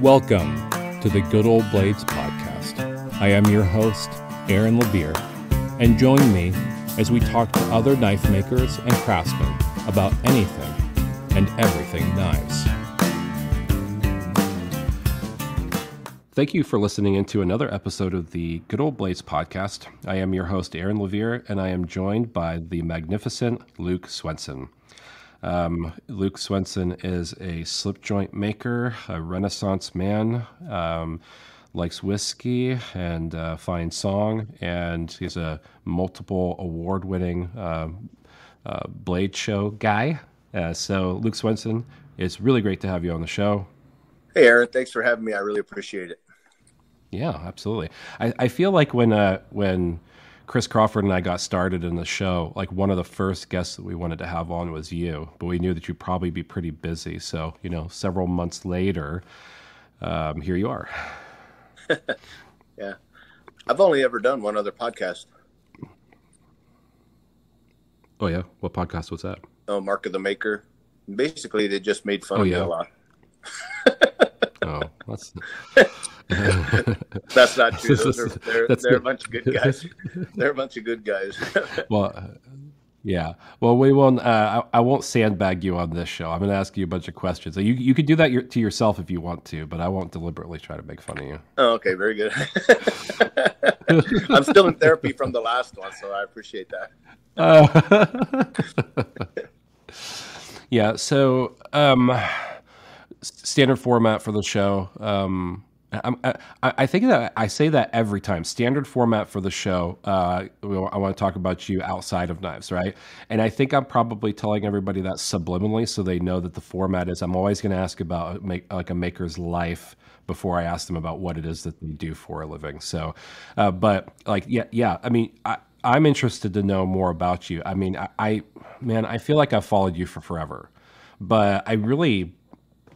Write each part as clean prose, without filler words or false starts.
Welcome to the Good Old Blades podcast. I am your host, Aaron Levere, and join me as we talk to other knife makers and craftsmen about anything and everything knives. Thank you for listening into another episode of the Good Old Blades podcast. I am your host, Aaron Levere, and I am joined by the magnificent Luke Swenson. Luke Swenson is a slipjoint maker, a Renaissance man, likes whiskey and fine song, and he's a multiple award-winning Bladeshow guy. So Luke Swenson, it's really great to have you on the show. Hey, Aaron, thanks for having me. I really appreciate it. Yeah, absolutely. I feel like when Chris Crawford and I got started in the show, like one of the first guests that we wanted to have on was you, but we knew that you'd probably be pretty busy. So, several months later, here you are. Yeah. I've only ever done one other podcast. Oh, yeah? What podcast was that? Oh, Mark of the Maker. Basically, they just made fun of me a lot. Oh, that's... That's not true. They're a bunch of good guys. They're a bunch of good guys. Well, yeah. Well, we won't. I won't sandbag you on this show. I'm going to ask you a bunch of questions. You could do that to yourself if you want to, but I won't deliberately try to make fun of you. Oh, okay, very good. I'm still in therapy from the last one, so I appreciate that. Yeah. So, standard format for the show. I think that I say that every time. Standard format for the show. I want to talk about you outside of knives, right? And I think I'm probably telling everybody that subliminally, so they know that the format is. I'm always going to ask about a maker's life before I ask them about what it is that they do for a living. So, but yeah. I mean, I'm interested to know more about you. I mean, I feel like I've followed you for forever, but I really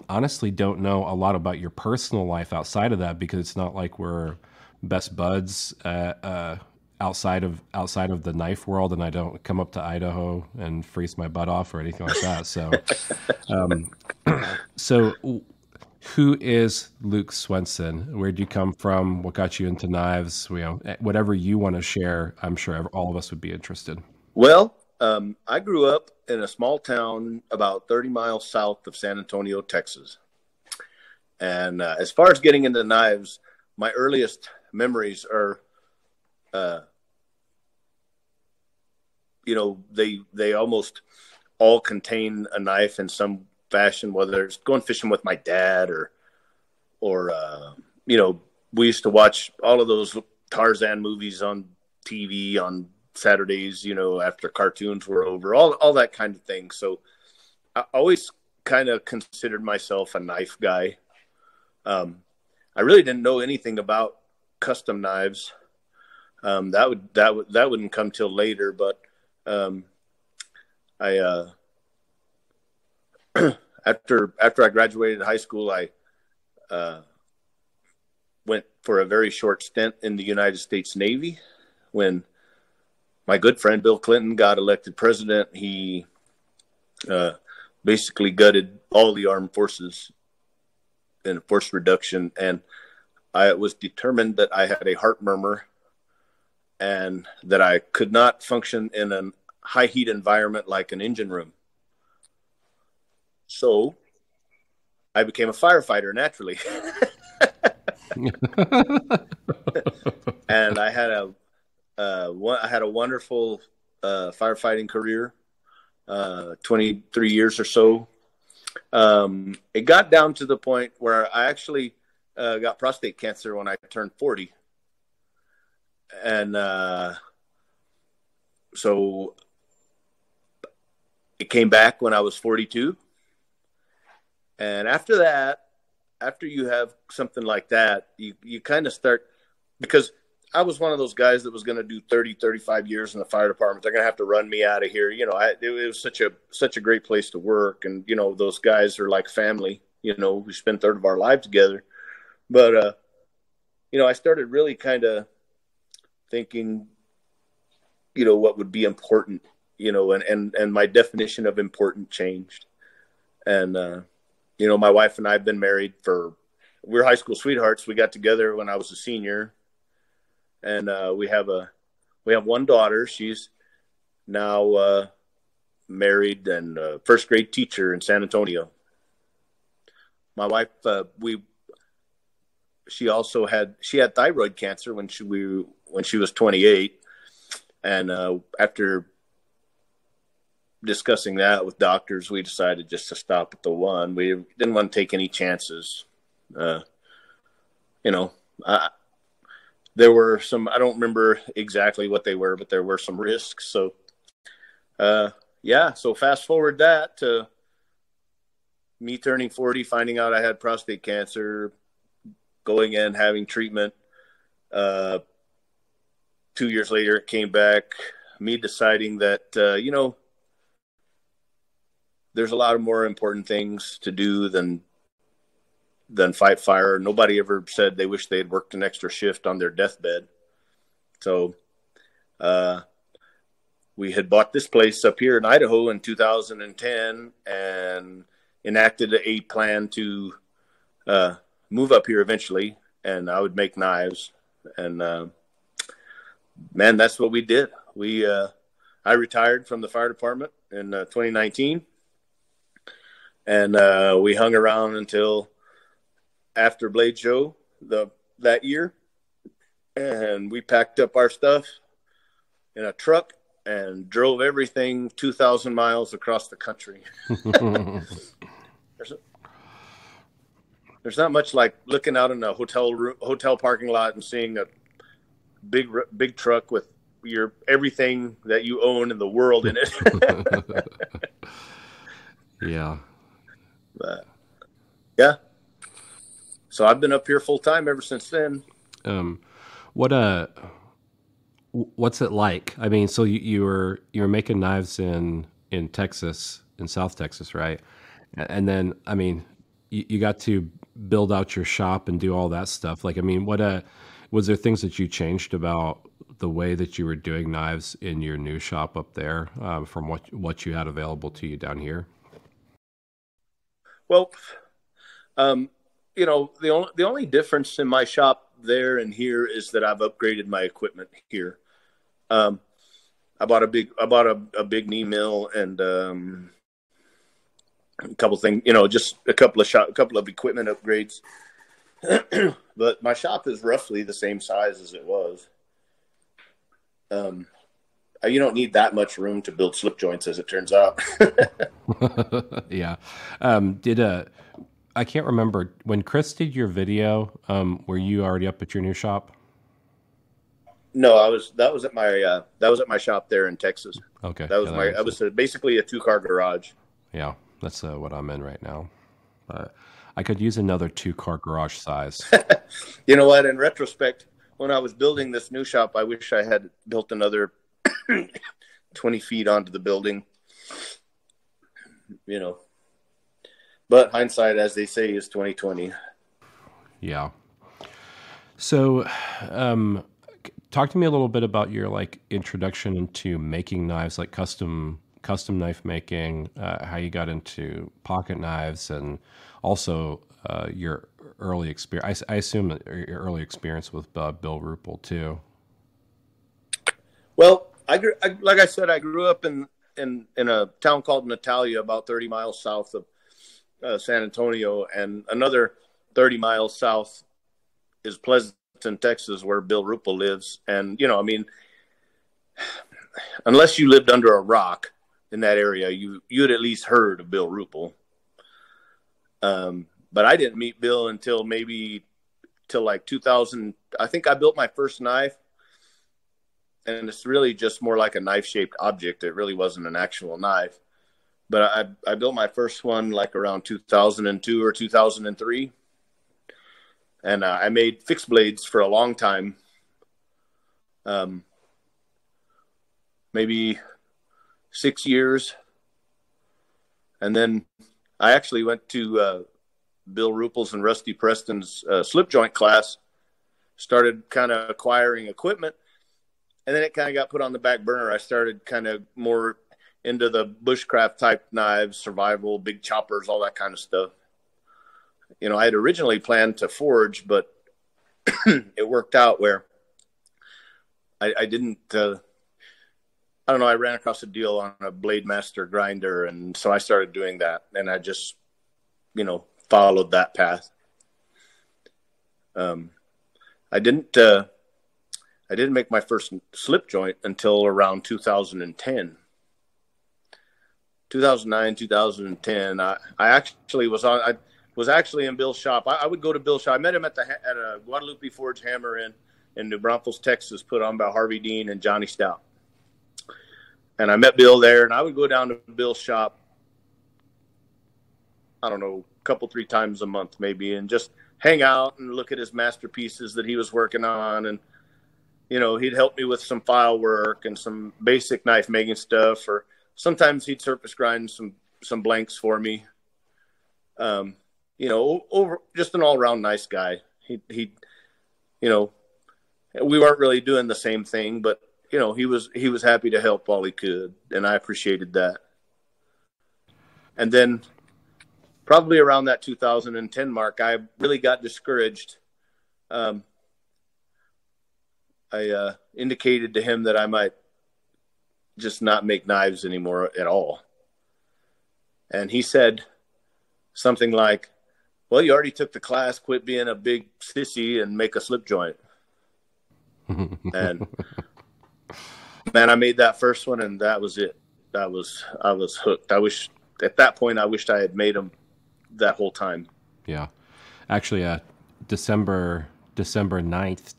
honestly don't know a lot about your personal life outside of that, because it's not like we're best buds outside of the knife world, and I don't come up to Idaho and freeze my butt off or anything like that. So, so who is Luke Swenson? Where'd you come from? What got you into knives? Whatever you want to share, I'm sure all of us would be interested. Well, I grew up in a small town about 30 miles south of San Antonio, Texas. And as far as getting into knives, my earliest memories are, they almost all contain a knife in some fashion, whether it's going fishing with my dad or we used to watch all of those Tarzan movies on TV on Saturdays, after cartoons were over, all that kind of thing. So I always kind of considered myself a knife guy. I really didn't know anything about custom knives. That wouldn't come till later, but I after I graduated high school, I went for a very short stint in the United States Navy. When my good friend Bill Clinton got elected president, he basically gutted all the armed forces in force reduction, and I was determined that I had a heart murmur and that I could not function in a high heat environment like an engine room. So I became a firefighter naturally. And I had a wonderful firefighting career, 23 years or so. It got down to the point where I actually got prostate cancer when I turned 40. And so it came back when I was 42. And after that, after you have something like that, you kind of start, because I was one of those guys that was going to do 30, 35 years in the fire department. They're going to have to run me out of here. It was such a great place to work. And, those guys are like family, we spend a third of our lives together. But, I started really kind of thinking, what would be important, and my definition of important changed. And, my wife and I have been married for we're high school sweethearts. We got together when I was a senior, and we have one daughter. She's now married and first grade teacher in San Antonio. My wife, she had thyroid cancer when she was 28, and after discussing that with doctors, we decided just to stop at the one. We didn't want to take any chances. There were some, I don't remember exactly what they were, but there were some risks. So, so fast forward that to me turning 40, finding out I had prostate cancer, going in, having treatment. 2 years later, it came back, me deciding that, there's a lot of more important things to do than fight fire. Nobody ever said they wish they had worked an extra shift on their deathbed. So we had bought this place up here in Idaho in 2010 and enacted a plan to move up here eventually, and I would make knives. And man, that's what we did. I retired from the fire department in 2019. And we hung around until after Bladeshow that year, and we packed up our stuff in a truck and drove everything 2,000 miles across the country. There's not much like looking out in a hotel parking lot and seeing a big truck with everything that you own in the world in it. Yeah. But yeah, so I've been up here full time ever since then. What's it like? I mean, so you were making knives in Texas, in South Texas, right? And then, I mean, you got to build out your shop and do all that stuff. Like, I mean, was there things that you changed about the way that you were doing knives in your new shop up there from what you had available to you down here? Well, the only difference in my shop there and here is that I've upgraded my equipment here. I bought a big knee mill and a couple things, just a couple of equipment upgrades. But my shop is roughly the same size as it was. You don't need that much room to build slip joints, as it turns out. Yeah. I can't remember when Chris did your video. Were you already up at your new shop? No, that was at my shop there in Texas. Okay. I was basically a 2-car garage. Yeah, that's what I'm in right now. I could use another 2-car garage size. You know what? In retrospect, when I was building this new shop, I wish I had built another 20 feet onto the building, but hindsight, as they say, is 20/20. Yeah. So, talk to me a little bit about your introduction into making knives, like custom knife making, how you got into pocket knives, and also your early experience. I assume your early experience with Bill Ruple too. Well, like I said, I grew up in a town called Natalia, about 30 miles south of San Antonio, and another 30 miles south is Pleasanton, Texas, where Bill Ruple lives. And, unless you lived under a rock in that area, you'd at least heard of Bill Ruple. But I didn't meet Bill until like 2000. I think I built my first knife, and it's really just more like a knife-shaped object. It really wasn't an actual knife. But I built my first one like around 2002 or 2003. And I made fixed blades for a long time, maybe 6 years. And then I actually went to Bill Ruple's and Rusty Preston's slipjoint class, started kind of acquiring equipment. And then it kind of got put on the back burner. I started kind of more into the bushcraft type knives, survival, big choppers, all that kind of stuff. I had originally planned to forge, but it worked out where I didn't. I don't know. I ran across a deal on a Blade Master grinder, and so I started doing that, and I just, followed that path. I didn't make my first slip joint until around 2010. 2009, 2010. I was actually in Bill's shop. I would go to Bill's shop. I met him at a Guadalupe Forge Hammer in New Braunfels, Texas, put on by Harvey Dean and Johnny Stout. And I met Bill there, and I would go down to Bill's shop, I don't know, a couple, 3 times a month maybe, and just hang out and look at his masterpieces that he was working on. And, he'd help me with some file work and some basic knife making stuff, or sometimes he'd surface grind some blanks for me. Over just an all around nice guy. He we weren't really doing the same thing, but he was happy to help all he could, and I appreciated that. And then probably around that 2010 mark, I really got discouraged. I indicated to him that I might just not make knives anymore at all. And he said something like, "Well, you already took the class, quit being a big sissy and make a slip joint." And man, I made that first one, and that was it. I was hooked. At that point, I wished I had made them that whole time. Yeah. Actually, December 9th,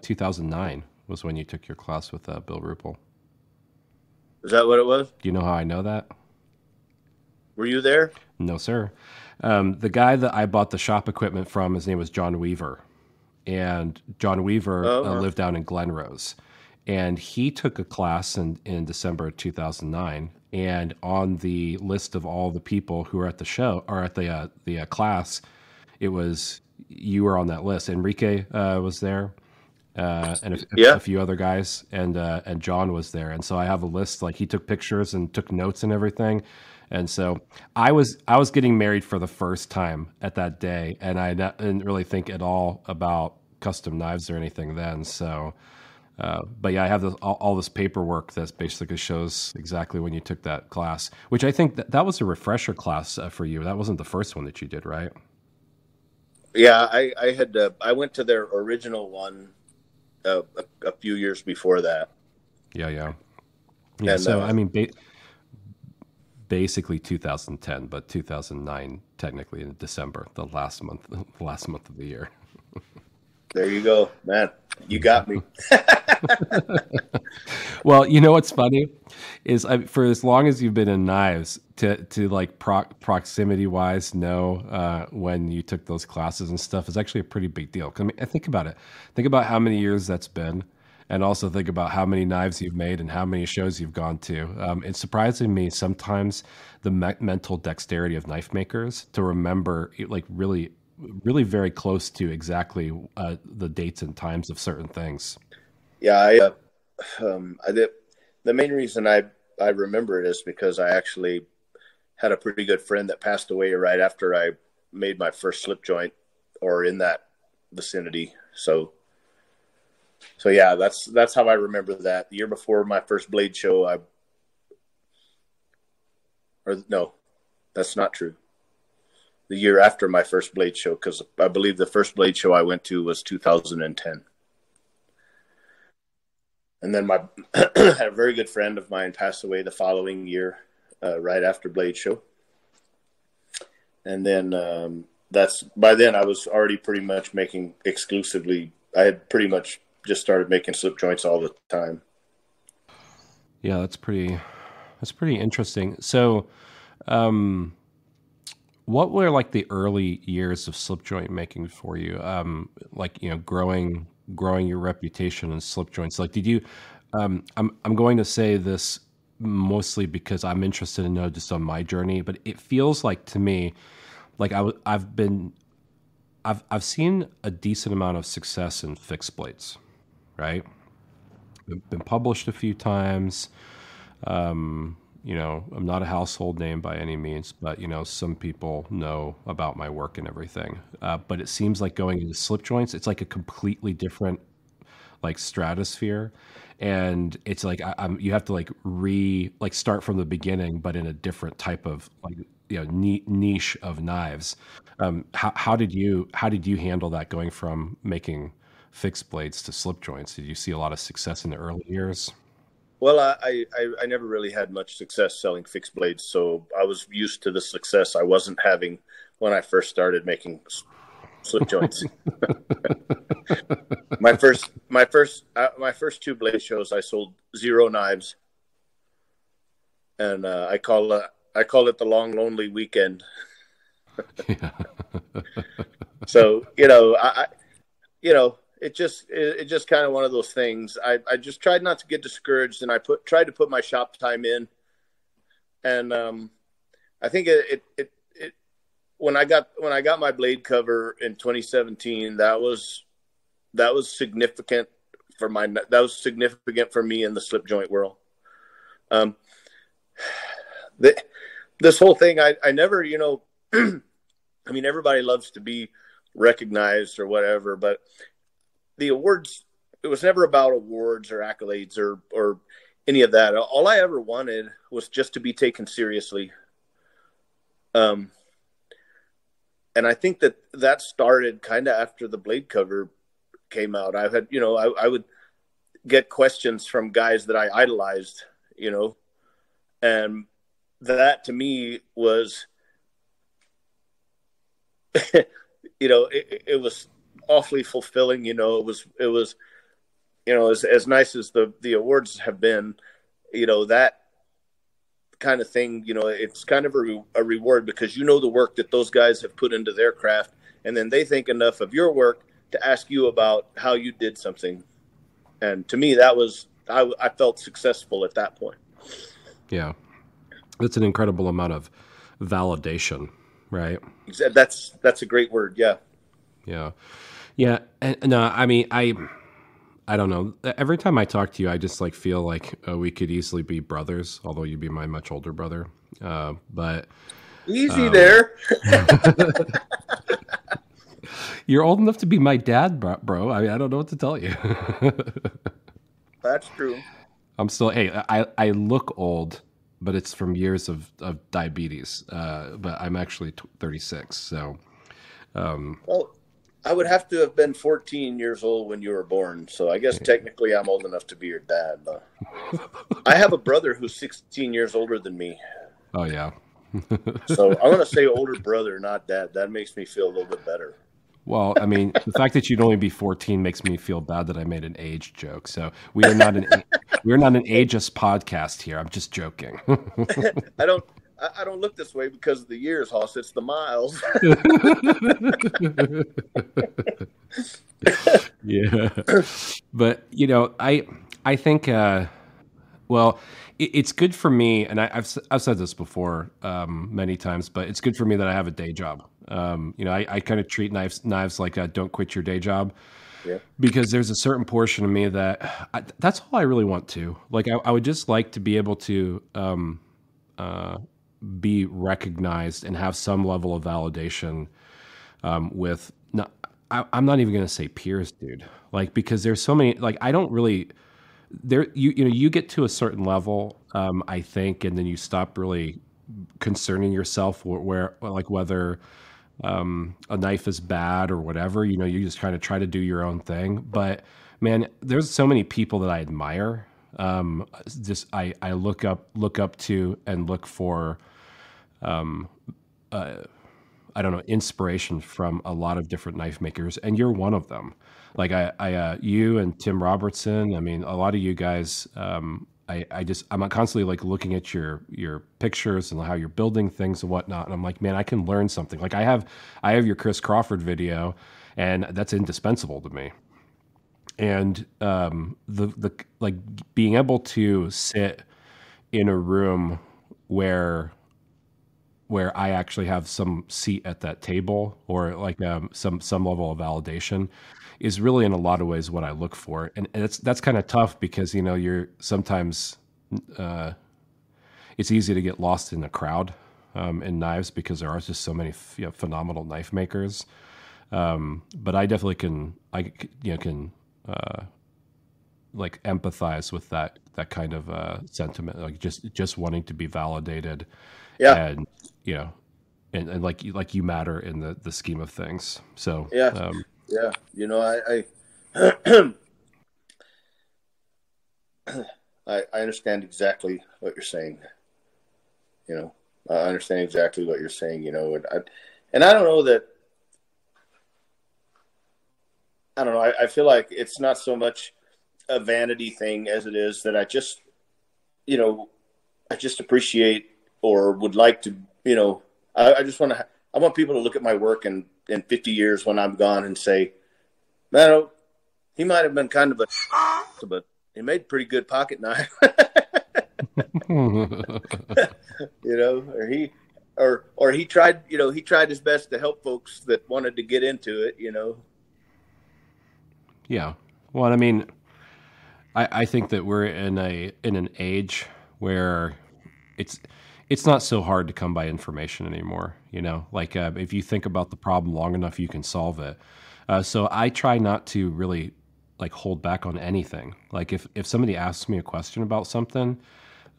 2009 was when you took your class with Bill Ruple. Is that what it was? Do you know how I know that? Were you there? No, sir. The guy that I bought the shop equipment from, his name was John Weaver. And John Weaver lived down in Glen Rose. And he took a class in December of 2009. And on the list of all the people who were at the show, or at the class, you were on that list. Enrique was there, and a few other guys, and John was there. And so I have a list. Like, he took pictures and took notes and everything. And so I was getting married for the first time at that day, and I didn't really think at all about custom knives or anything then. So, but yeah, I have all this paperwork that basically shows exactly when you took that class, which I think that was a refresher class for you. That wasn't the first one that you did, right? Yeah, I went to their original one a few years before that. Yeah. And, so I mean, basically 2010, but 2009 technically in December, the last month of the year. There you go, man. You got me. Well, you know what's funny is for as long as you've been in knives, to like proximity wise know when you took those classes and stuff is actually a pretty big deal. I mean, think about it. Think about how many years that's been, and also think about how many knives you've made and how many shows you've gone to. It's surprising me sometimes the mental dexterity of knife makers to remember, like, really very close to exactly the dates and times of certain things. Yeah, the main reason I remember it is because I actually had a pretty good friend that passed away right after I made my first slip joint, or in that vicinity. So yeah, that's how I remember that. The year before my first Bladeshow, no, that's not true. The year after my first Bladeshow, because I believe the first Bladeshow I went to was 2010. And then I had a very good friend of mine pass away the following year, right after Bladeshow. And then by then I was already pretty much making exclusively. I had pretty much just started making slip joints all the time. Yeah, that's pretty interesting. So, what were like the early years of slip joint making for you? Like, growing your reputation in slip joints. Like, did you? I'm going to say this mostly because I'm interested to know just on my journey, but it feels like to me, like I've seen a decent amount of success in fixed blades, right? Been published a few times. I'm not a household name by any means, but some people know about my work and everything. But it seems like going into slip joints, it's like a completely different like stratosphere, and it's like you have to like start from the beginning, but in a different type of like niche of knives. How did you handle that going from making fixed blades to slip joints? Did you see a lot of success in the early years? Well, I never really had much success selling fixed blades, so I was used to the success I wasn't having when I first started making slip joints. my first two Bladeshows, I sold 0 knives, and I call it the long lonely weekend. So it's just kind of one of those things. I just tried not to get discouraged, and I tried to put my shop time in, and I think it when I got my blade cover in 2017, that was significant for me in the slip joint world. This whole thing, I never, I mean, everybody loves to be recognized or whatever, but the awards, it was never about awards or accolades or any of that. All I ever wanted was just to be taken seriously. And I think that started kind of after the blade cover came out. I had, I would get questions from guys that I idolized, and that to me was, it was awfully fulfilling. It was, as nice as the awards have been, that kind of thing, it's kind of a reward, because the work that those guys have put into their craft, and then they think enough of your work to ask you about how you did something. And to me, that was, I felt successful at that point. Yeah. That's an incredible amount of validation, right? That's a great word. Yeah. Yeah. Yeah. And no, I mean, I don't know. Every time I talk to you, I just feel like we could easily be brothers, although you'd be my much older brother. But easy there. You're old enough to be my dad, bro. I mean, I don't know what to tell you. That's true. I'm still. Hey, I look old, but it's from years of diabetes. But I'm actually 36. So. Well, I would have to have been 14 years old when you were born, so I guess technically I'm old enough to be your dad. But I have a brother who's 16 years older than me. Oh, yeah. So I'm going to say older brother, not dad. That makes me feel a little bit better. Well, I mean, the fact that you'd only be 14 makes me feel bad that I made an age joke. So we're not an ageist podcast here. I'm just joking. I don't look this way because of the years, Hoss. It's the miles. Yeah. But, I think, well, it's good for me, and I've said this before many times, but it's good for me that I have a day job. I kind of treat knives like a don't quit your day job. Yeah. Because there's a certain portion of me that's all I really want to. Like, I would just like to be able to be recognized and have some level of validation with. I'm not even going to say peers, dude. Like, because there's so many. Like, I don't really. There, you get to a certain level, I think, and then you stop really concerning yourself whether a knife is bad or whatever. You just kind of try to do your own thing. But man, there's so many people that I admire. I look up to and look for, I don't know, inspiration from a lot of different knife makers, and you're one of them. Like you and Tim Robertson. I mean, a lot of you guys. I'm constantly looking at your pictures and how you're building things and whatnot, and I'm like, man, I can learn something. Like I have your Chris Crawford video, and that's indispensable to me. And the being able to sit in a room where I actually have some seat at that table, or some level of validation, is really in a lot of ways what I look for. And that's kind of tough because you're sometimes it's easy to get lost in a crowd in knives because there are just so many phenomenal knife makers. But I definitely can like empathize with that kind of sentiment, like just wanting to be validated, Yeah. and and like you matter in the scheme of things. So Yeah. Yeah. I understand exactly what you're saying. I understand exactly what you're saying. And I don't know that. I don't know. I feel like it's not so much a vanity thing as it is that I just appreciate or would like to. I just want to. I want people to look at my work in 50 years when I'm gone and say, man, he might have been kind of a, but he made a pretty good pocket knife. Or he tried his best to help folks that wanted to get into it. Yeah. Well, I mean, I think that we're in an age where it's not so hard to come by information anymore. Like if you think about the problem long enough, you can solve it. So I try not to really like hold back on anything. Like if somebody asks me a question about something,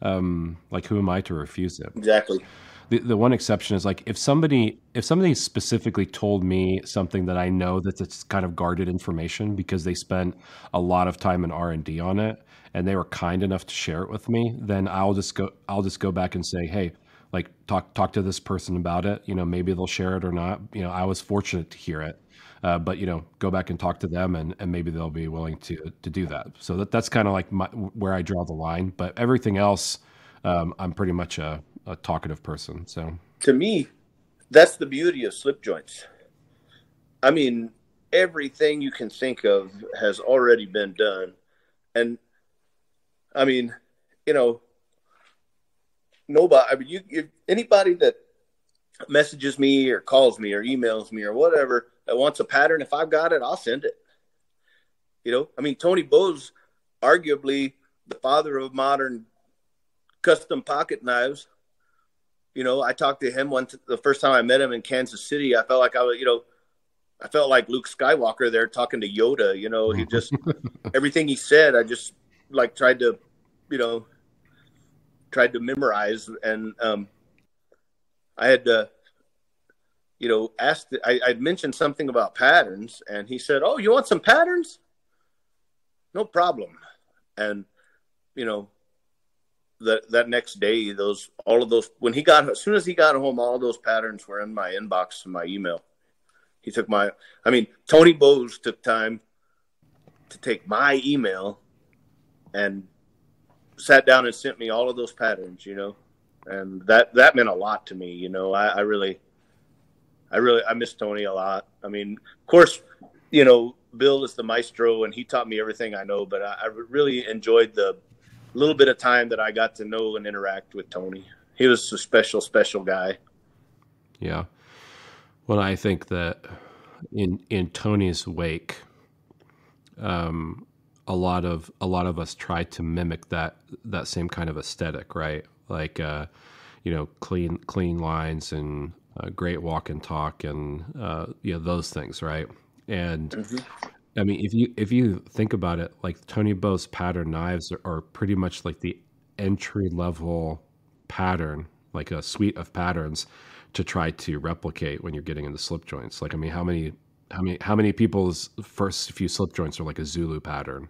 like who am I to refuse it? Exactly. The one exception is like if somebody specifically told me something that I know that it's kind of guarded information because they spent a lot of time in R&D on it and they were kind enough to share it with me, then I'll just go back and say, hey, like talk to this person about it. Maybe they'll share it or not. I was fortunate to hear it. But go back and talk to them, and maybe they'll be willing to do that. So that's kind of like where I draw the line. But everything else, I'm pretty much a talkative person. So to me, that's the beauty of slip joints. I mean, everything you can think of has already been done, and I mean, nobody. I mean, anybody that messages me or calls me or emails me or whatever that wants a pattern, if I've got it, I'll send it. I mean, Tony Bose, arguably the father of modern custom pocket knives. I talked to him the first time I met him in Kansas City. I felt like I felt like Luke Skywalker there talking to Yoda. He just everything he said, I just like tried to memorize, and I had to. I'd mentioned something about patterns, and he said, "Oh, you want some patterns? No problem." And that next day, as soon as he got home, all of those patterns were in my inbox in my email. Tony Bose took time to take my email and sat down and sent me all of those patterns. And that meant a lot to me. I miss Tony a lot. I mean, of course, Bill is the maestro and he taught me everything I know, but I really enjoyed the little bit of time that I got to know and interact with Tony. He was a special, special guy. Yeah. Well, I think that in Tony's wake, a lot of us try to mimic that same kind of aesthetic, right? Like, clean lines and great walk and talk and those things, right? And I mean, if you think about it, like Tony Bose pattern knives are pretty much like the entry level pattern, like a suite of patterns to try to replicate when you're getting into slip joints. Like, I mean, how many people's first few slip joints are like a Zulu pattern,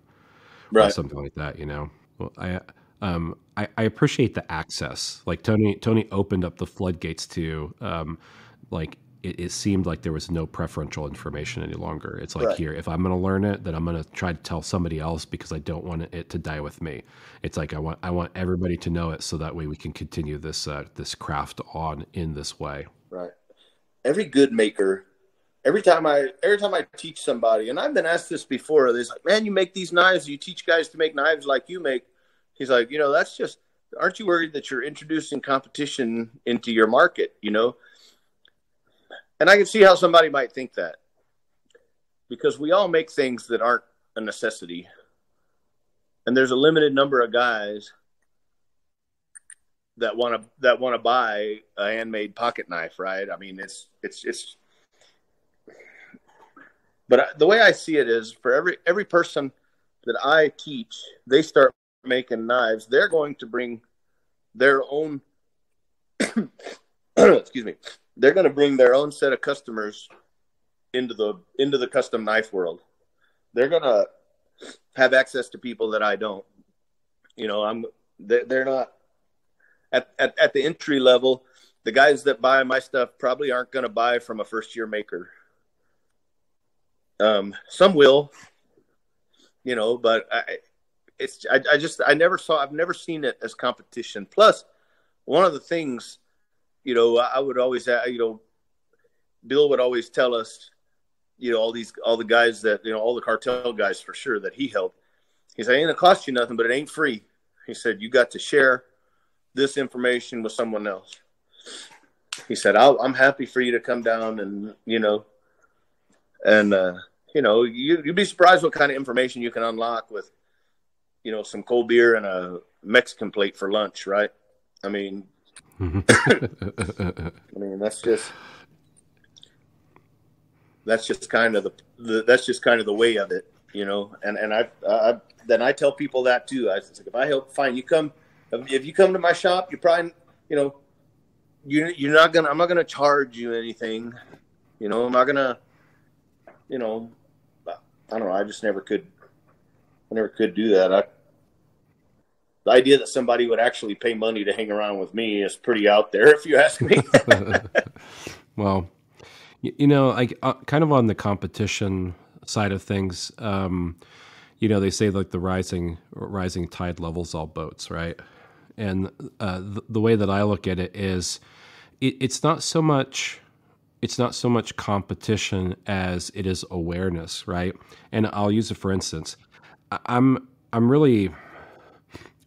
right? Or something like that, Well, I appreciate the access. Like Tony opened up the floodgates to, like it seemed like there was no preferential information any longer. It's like, right, here, if I'm going to learn it, then I'm going to try to tell somebody else because I don't want it to die with me. It's like I want everybody to know it so that way we can continue this craft on in this way. Right. Every good maker, every time I teach somebody, and I've been asked this before, they're like, man, you make these knives, you teach guys to make knives like you make. He's like, that's just, aren't you worried that you're introducing competition into your market, And I can see how somebody might think that, because we all make things that aren't a necessity. And there's a limited number of guys that want to buy a handmade pocket knife, right? I mean, it's. But the way I see it is, for every person that I teach, they start making knives, they're going to bring their own. Excuse me. They're going to bring their own set of customers into the custom knife world. They're going to have access to people that I don't. They're not at the entry level. The guys that buy my stuff probably aren't going to buy from a first year maker. Some will, but I've never seen it as competition. Plus, one of the things, I would always, Bill would always tell us, all the guys that, all the cartel guys for sure that he helped. He said, "It ain't gonna cost you nothing, but it ain't free." He said, "You got to share this information with someone else." He said, "I'm happy for you to come down and, you'd be surprised what kind of information you can unlock with, some cold beer and a Mexican plate for lunch, right? I mean, that's just kind of the way of it, And I tell people that too. I said, if I help find you if you come to my shop, you probably, I'm not gonna charge you anything, I'm not gonna, I don't know. I just never could do that. The idea that somebody would actually pay money to hang around with me is pretty out there, if you ask me. Well, kind of on the competition side of things, they say like the rising tide levels all boats, right? And the way that I look at it is, it's not so much competition as it is awareness, right? And I'll use it for instance. I'm really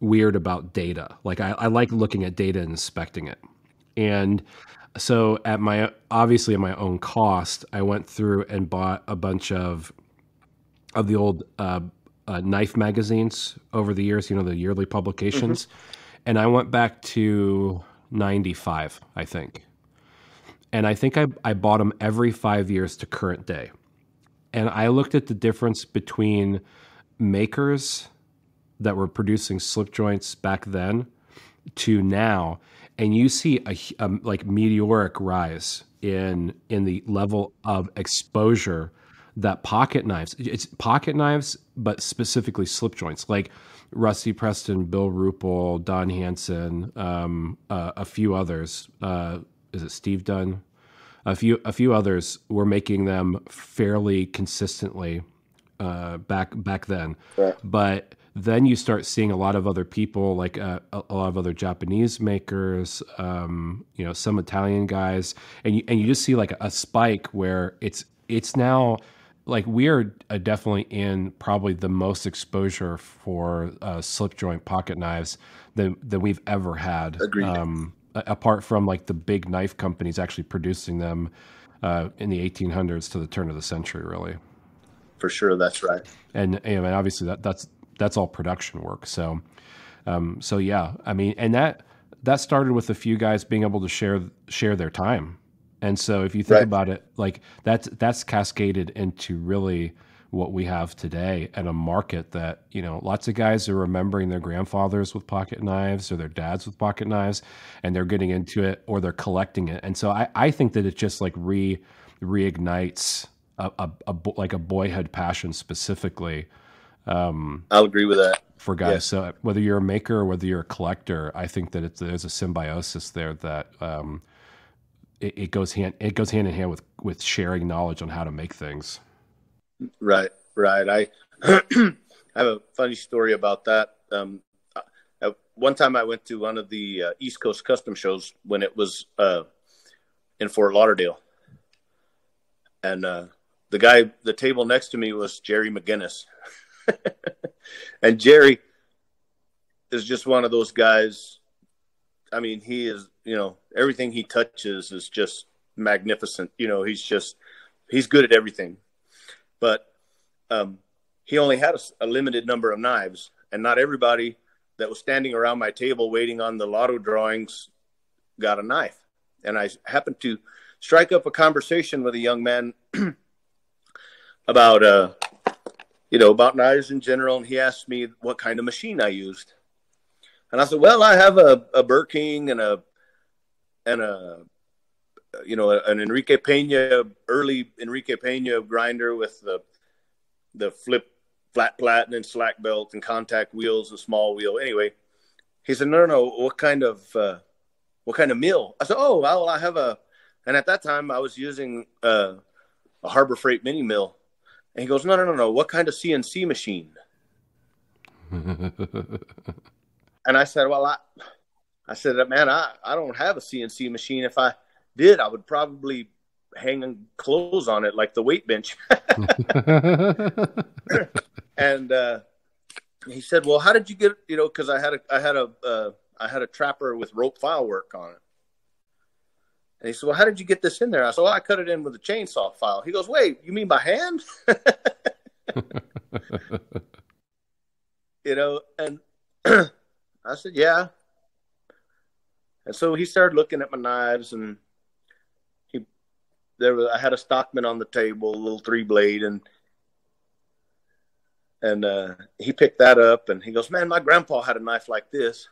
weird about data. Like I like looking at data and inspecting it. And so obviously at my own cost, I went through and bought a bunch of the old knife magazines over the years, the yearly publications. Mm-hmm. And I went back to 95, I think. And I think I bought them every 5 years to current day. And I looked at the difference between makers that were producing slip joints back then to now, and you see a like meteoric rise in the level of exposure that it's pocket knives, but specifically slip joints, like Rusty Preston, Bill Ruple, Don Hansen, a few others. Is it Steve Dunn? A few others were making them fairly consistently back then. Right. But then you start seeing a lot of other people, like a lot of other Japanese makers, some Italian guys, and you just see like a spike where it's now like we are definitely in probably the most exposure for slip joint pocket knives than we've ever had. Agreed. Apart from like the big knife companies actually producing them in the 1800s to the turn of the century, really. For sure, that's right. And obviously that's all production work. So yeah, I mean, and that started with a few guys being able to share their time. And so if you think about it, like that's cascaded into really what we have today, and a market that, lots of guys are remembering their grandfathers with pocket knives or their dads with pocket knives, and they're getting into it or they're collecting it. And so I think that it just like reignites like a boyhood passion specifically. I'll agree with that for guys. Yes. So whether you're a maker or whether you're a collector, I think that there's a symbiosis there that it goes hand in hand with sharing knowledge on how to make things. Right. I have a funny story about that. One time I went to one of the East Coast custom shows when it was in Fort Lauderdale, and the table next to me was Jerry McGinnis. And Jerry is just one of those guys. I mean, he is, everything he touches is just magnificent. He's good at everything. But he only had a limited number of knives, and not everybody that was standing around my table waiting on the lotto drawings got a knife. And I happened to strike up a conversation with a young man about, about knives in general. And he asked me what kind of machine I used. And I said, well, I have a Burr King and an Enrique Pena, early Enrique Pena grinder with the flat platinum slack belt and contact wheels and small wheel. Anyway, he said, no, what kind of mill? I said, oh, well, I have and at that time I was using a Harbor Freight mini mill. And he goes, no, what kind of CNC machine? And I said, well, I said, man, I don't have a CNC machine. If I did, I would probably hang clothes on it like the weight bench. And he said, well, how did you get, because I had a trapper with rope file work on it. And he said, well, how did you get this in there? I said, well, I cut it in with a chainsaw file. He goes, wait, you mean by hand? And I said, yeah. And so he started looking at my knives, and I had a Stockman on the table, a little 3-blade, and he picked that up, and he goes, man, my grandpa had a knife like this.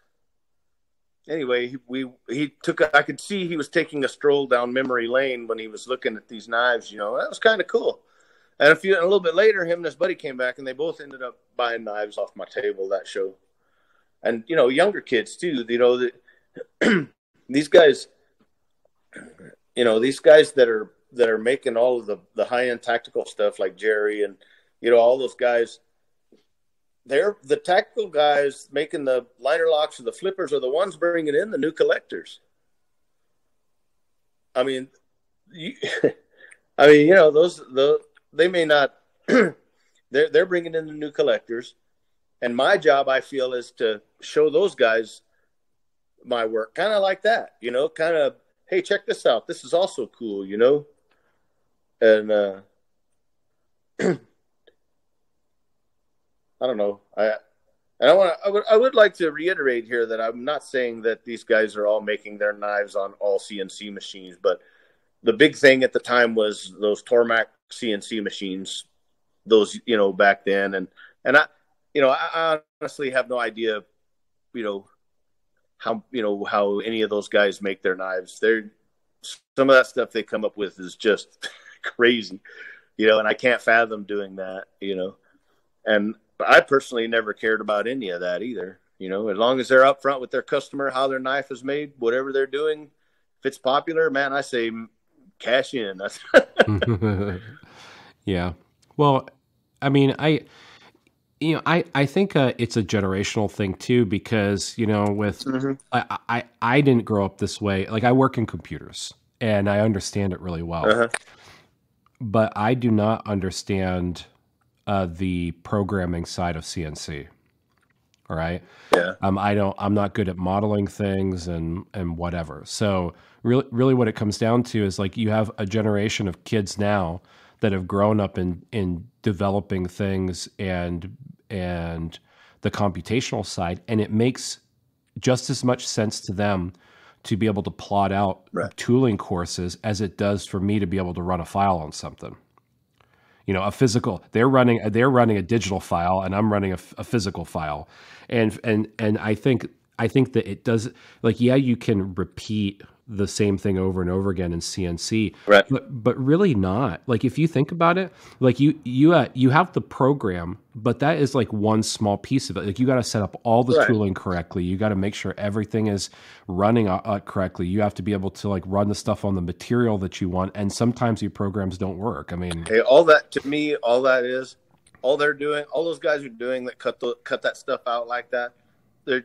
Anyway, I could see he was taking a stroll down memory lane when he was looking at these knives. That was kind of cool. And a little bit later, him and his buddy came back, and they both ended up buying knives off my table that show. And younger kids too. These guys, that are making all of the high end tactical stuff, like Jerry and all those guys. They're the tactical guys making the liner locks or the flippers are the ones bringing in the new collectors. I mean, those they may not. They're bringing in the new collectors, and my job, I feel, is to show those guys my work, kind of like that. Kind of, hey, check this out. This is also cool. And I don't know. I would like to reiterate here that I'm not saying that these guys are all making their knives on all CNC machines, but the big thing at the time was those Tormac CNC machines, those, back then. And I honestly have no idea, how any of those guys make their knives. Some of that stuff they come up with is just crazy, and I can't fathom doing that, and I personally never cared about any of that either. As long as they're upfront with their customer, how their knife is made, whatever they're doing, if it's popular, man, I say cash in. Yeah. Well, I mean, I think it's a generational thing too, because, with, I didn't grow up this way. Like, I work in computers and I understand it really well, but I do not understand the programming side of CNC. All right. Yeah. I'm not good at modeling things and whatever. So really what it comes down to is, like, you have a generation of kids now that have grown up in developing things and the computational side. And it makes just as much sense to them to be able to plot out tooling courses as it does for me to be able to run a file on something. A physical, they're running a digital file and I'm running a physical file. And I think that it does, like, yeah, you can repeat the same thing over and over again in CNC, right? But really not. Like, if you think about it, like you have the program, but that is like one small piece of it. Like, you got to set up all the tooling correctly. You got to make sure everything is running correctly. You have to be able to, like, run the stuff on the material that you want. And sometimes your programs don't work. I mean, hey, all that is, all they're doing, all those guys are doing that cut that stuff out like that. They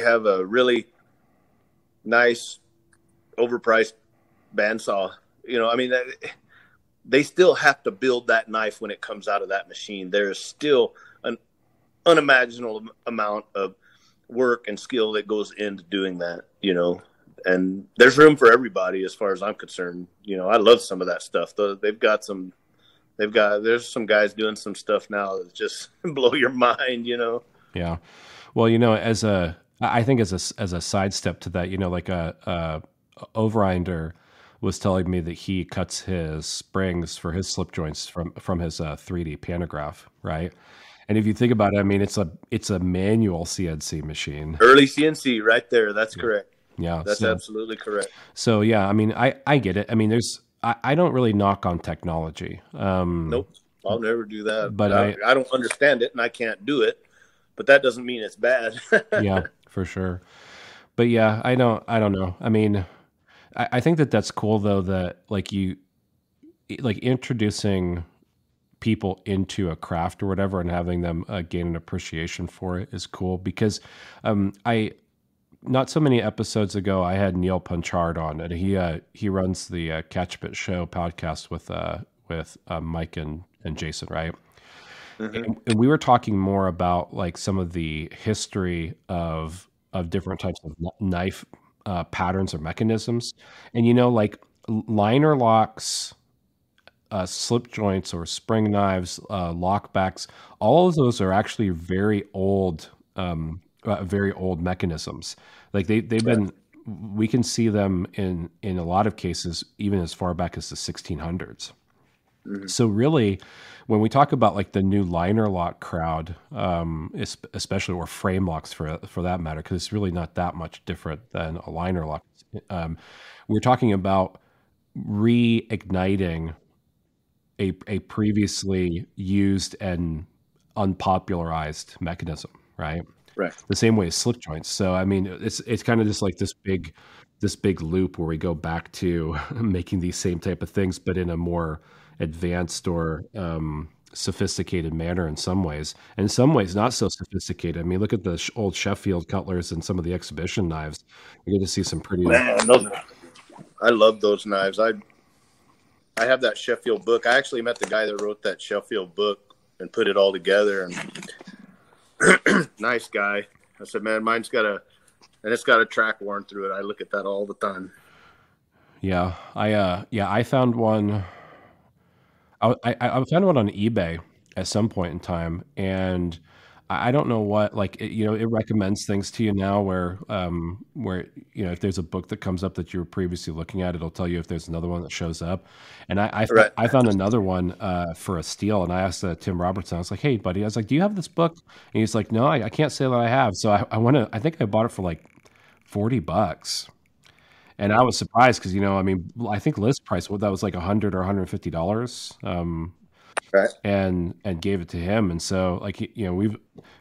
have a really nice, overpriced bandsaw. They still have to build that knife when it comes out of that machine. There is still an unimaginable amount of work and skill that goes into doing that, and there's room for everybody as far as I'm concerned. I love some of that stuff. There's some guys doing some stuff now that just blow your mind, Yeah. Well, I think as a sidestep to that, like a Overinder was telling me that he cuts his springs for his slip joints from his 3D pantograph, right? And if you think about it, I mean, it's a manual CNC machine. Early CNC, right there. That's correct. Yeah, that's absolutely correct. So yeah, I mean, I get it. I mean, I don't really knock on technology. Nope, I'll never do that. But I don't understand it, and I can't do it. But that doesn't mean it's bad. Yeah, for sure. But yeah, I don't know. I mean, I think that's cool though, that like introducing people into a craft or whatever and having them gain an appreciation for it is cool, because I not so many episodes ago I had Neil Punchard on, and he runs the Catch Bit Show podcast with Mike and Jason, right? Mm-hmm. And we were talking more about like some of the history of different types of knife patterns or mechanisms, and like liner locks, slip joints or spring knives, lockbacks. All of those are actually very old mechanisms. Like they've been. We can see them in a lot of cases even as far back as the 1600s. Mm-hmm. So really, when we talk about like the new liner lock crowd, especially, or frame locks for that matter, because it's really not that much different than a liner lock, we're talking about reigniting a previously used and unpopularized mechanism, right? Right. The same way as slip joints. So I mean, it's kind of just like this big loop where we go back to making these same type of things, but in a more advanced or sophisticated manner in some ways, and in some ways not so sophisticated. I mean, look at the old Sheffield cutlers and some of the exhibition knives. You get to see some pretty. Man, I love those knives. I have that Sheffield book. I actually met the guy that wrote that Sheffield book and put it all together. And nice guy. I said, man, mine's got a track worn through it. I look at that all the time. Yeah, I found one. I found one on eBay at some point in time, and I don't know what, like, it recommends things to you now where if there's a book that comes up that you were previously looking at, it'll tell you if there's another one that shows up. And I found another one for a steal, and I asked Tim Robertson, I was like, hey buddy, I was like, do you have this book? And he's like, no, I can't say that I have. So I think I bought it for like $40. And I was surprised because, I mean, I think list price, that was like $100 or $150. Right. And gave it to him. And so like, we'll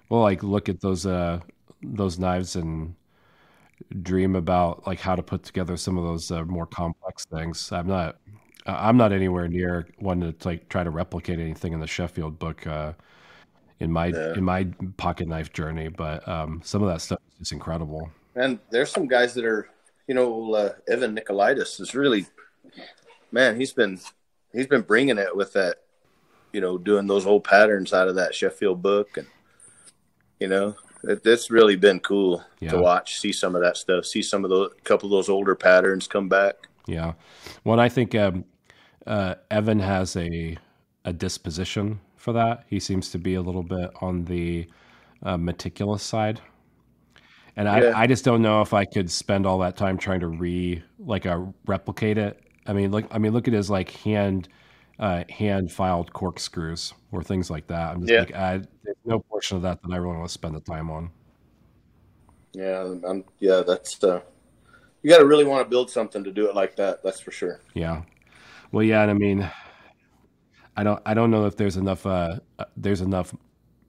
like look at those knives and dream about like how to put together some of those more complex things. I'm not anywhere near one to like try to replicate anything in the Sheffield book in my pocket knife journey, but some of that stuff is just incredible. And there's some guys that are, Evan Nicolaitis is really, man, he's been bringing it with that, doing those old patterns out of that Sheffield book. And, it's really been cool to watch, see some of that stuff, see some of those, couple of those older patterns come back. Yeah. Well, I think Evan has a disposition for that. He seems to be a little bit on the meticulous side. And I just don't know if I could spend all that time trying to replicate it. I mean, look at his like hand filed corkscrews or things like that. I'm just there's no portion of that I really want to spend the time on. Yeah, that's you got to really want to build something to do it like that. That's for sure. Yeah. Well, yeah, and I mean, I don't know if there's enough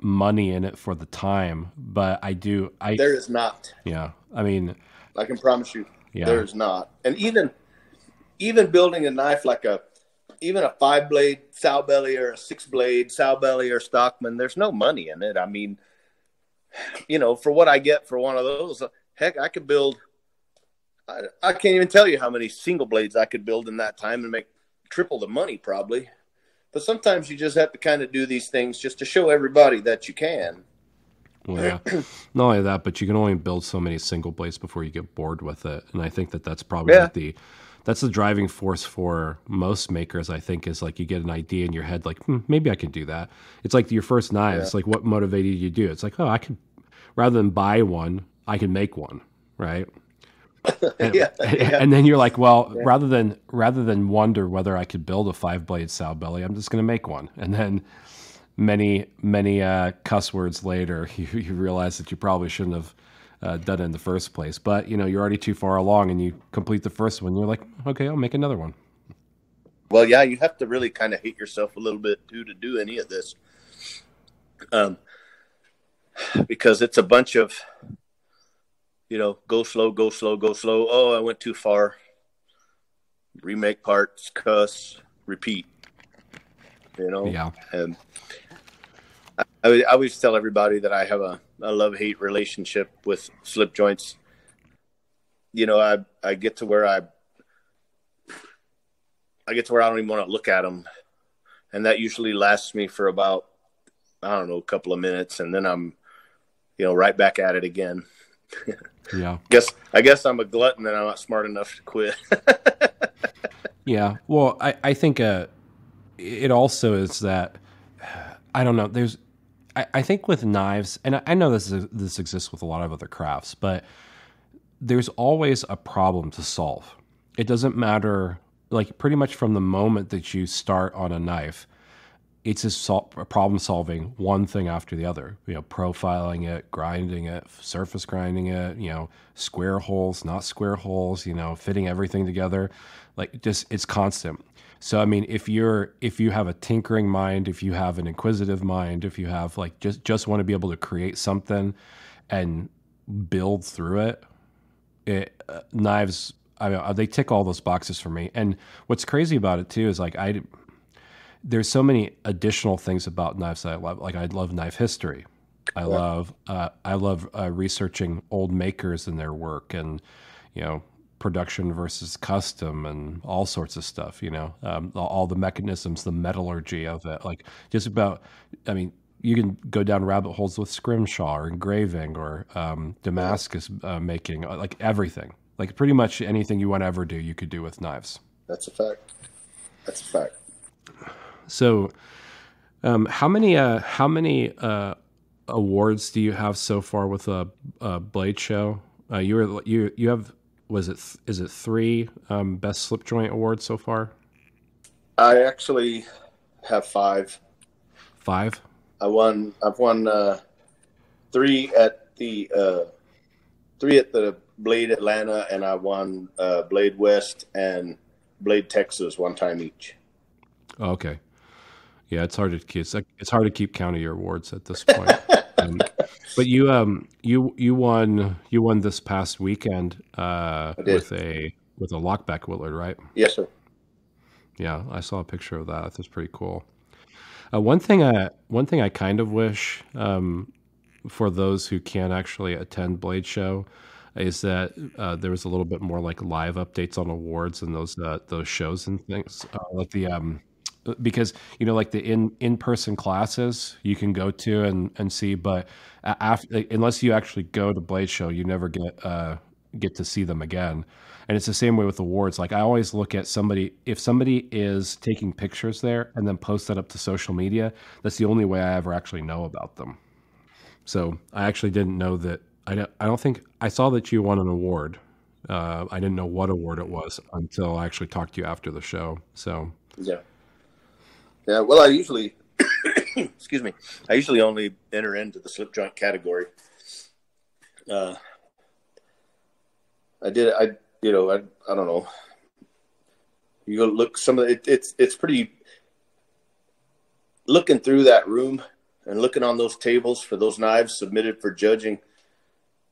money in it for the time, but there is not. Yeah. I mean, I can promise you there is not. And even building a knife like even a 5-blade sow belly or a 6-blade sow belly or Stockman, there's no money in it. I mean, for what I get for one of those, heck, I could build, I can't even tell you how many single blades I could build in that time and make triple the money probably. But sometimes you just have to kind of do these things just to show everybody that you can. Well, yeah. Not only that, but you can only build so many single blades before you get bored with it. And I think that's probably that's the driving force for most makers, I think, is like you get an idea in your head, like, maybe I can do that. It's like your first knives, like what motivated you to do it? It's like, oh, I could rather than buy one, I can make one, right? And, Yeah, and then you're like, well, rather than wonder whether I could build a 5-blade sow belly, I'm just going to make one. And then many cuss words later, you realize that you probably shouldn't have done it in the first place. But you're already too far along, and you complete the first one. You're like, okay, I'll make another one. Well, yeah, you have to really kind of hate yourself a little bit too to do any of this, because it's a bunch of, go slow, go slow, go slow. Oh, I went too far. Remake parts, cuss, repeat. Yeah. And I always tell everybody that I have a love-hate relationship with slip joints. I get to where I don't even want to look at them, and that usually lasts me for about, I don't know, a couple of minutes, and then I'm, right back at it again. Yeah. I guess I'm a glutton and I'm not smart enough to quit. Yeah. Well, I think it also is that, I don't know. I think with knives, and I know this exists with a lot of other crafts, but there's always a problem to solve. It doesn't matter, like pretty much from the moment that you start on a knife, it's a problem solving one thing after the other. Profiling it, grinding it, surface grinding it. Square holes, not square holes. Fitting everything together. Like it's constant. So I mean, if you have a tinkering mind, if you have an inquisitive mind, if you have like just want to be able to create something and build through it, knives. I mean, they tick all those boxes for me. And what's crazy about it too is like there's so many additional things about knives that I love. Like I love knife history. I love researching old makers and their work, and production versus custom, and all sorts of stuff. All the mechanisms, the metallurgy of it. Like just about. I mean, you can go down rabbit holes with scrimshaw or engraving or Damascus making, like everything. Like pretty much anything you want to ever do, you could do with knives. That's a fact. So, how many awards do you have so far with a Bladeshow? You have, is it 3 best slipjoint awards so far? I actually have 5. 5? I've won 3 at the Blade Atlanta, and I won Blade West and Blade Texas one time each. Oh, okay. Yeah, it's hard to keep count of your awards at this point. But you won this past weekend with a lockback Willard, right? Yes, sir. Yeah, I saw a picture of that. That's pretty cool. One thing I kind of wish for those who can't actually attend Bladeshow is that there was a little bit more like live updates on awards and those shows and things, like the because like the in-person classes you can go to and see, but unless you actually go to Bladeshow, you never get to see them again. And it's the same way with awards. Like I always look at if somebody is taking pictures there and then post that up to social media, that's the only way I ever actually know about them. So I actually didn't know that. I don't think I saw that you won an award. I didn't know what award it was until I actually talked to you after the show. So yeah. Well, I usually, excuse me, I usually only enter into the slip joint category. I don't know. You go look some of it. It's pretty. Looking through that room and looking on those tables for those knives submitted for judging,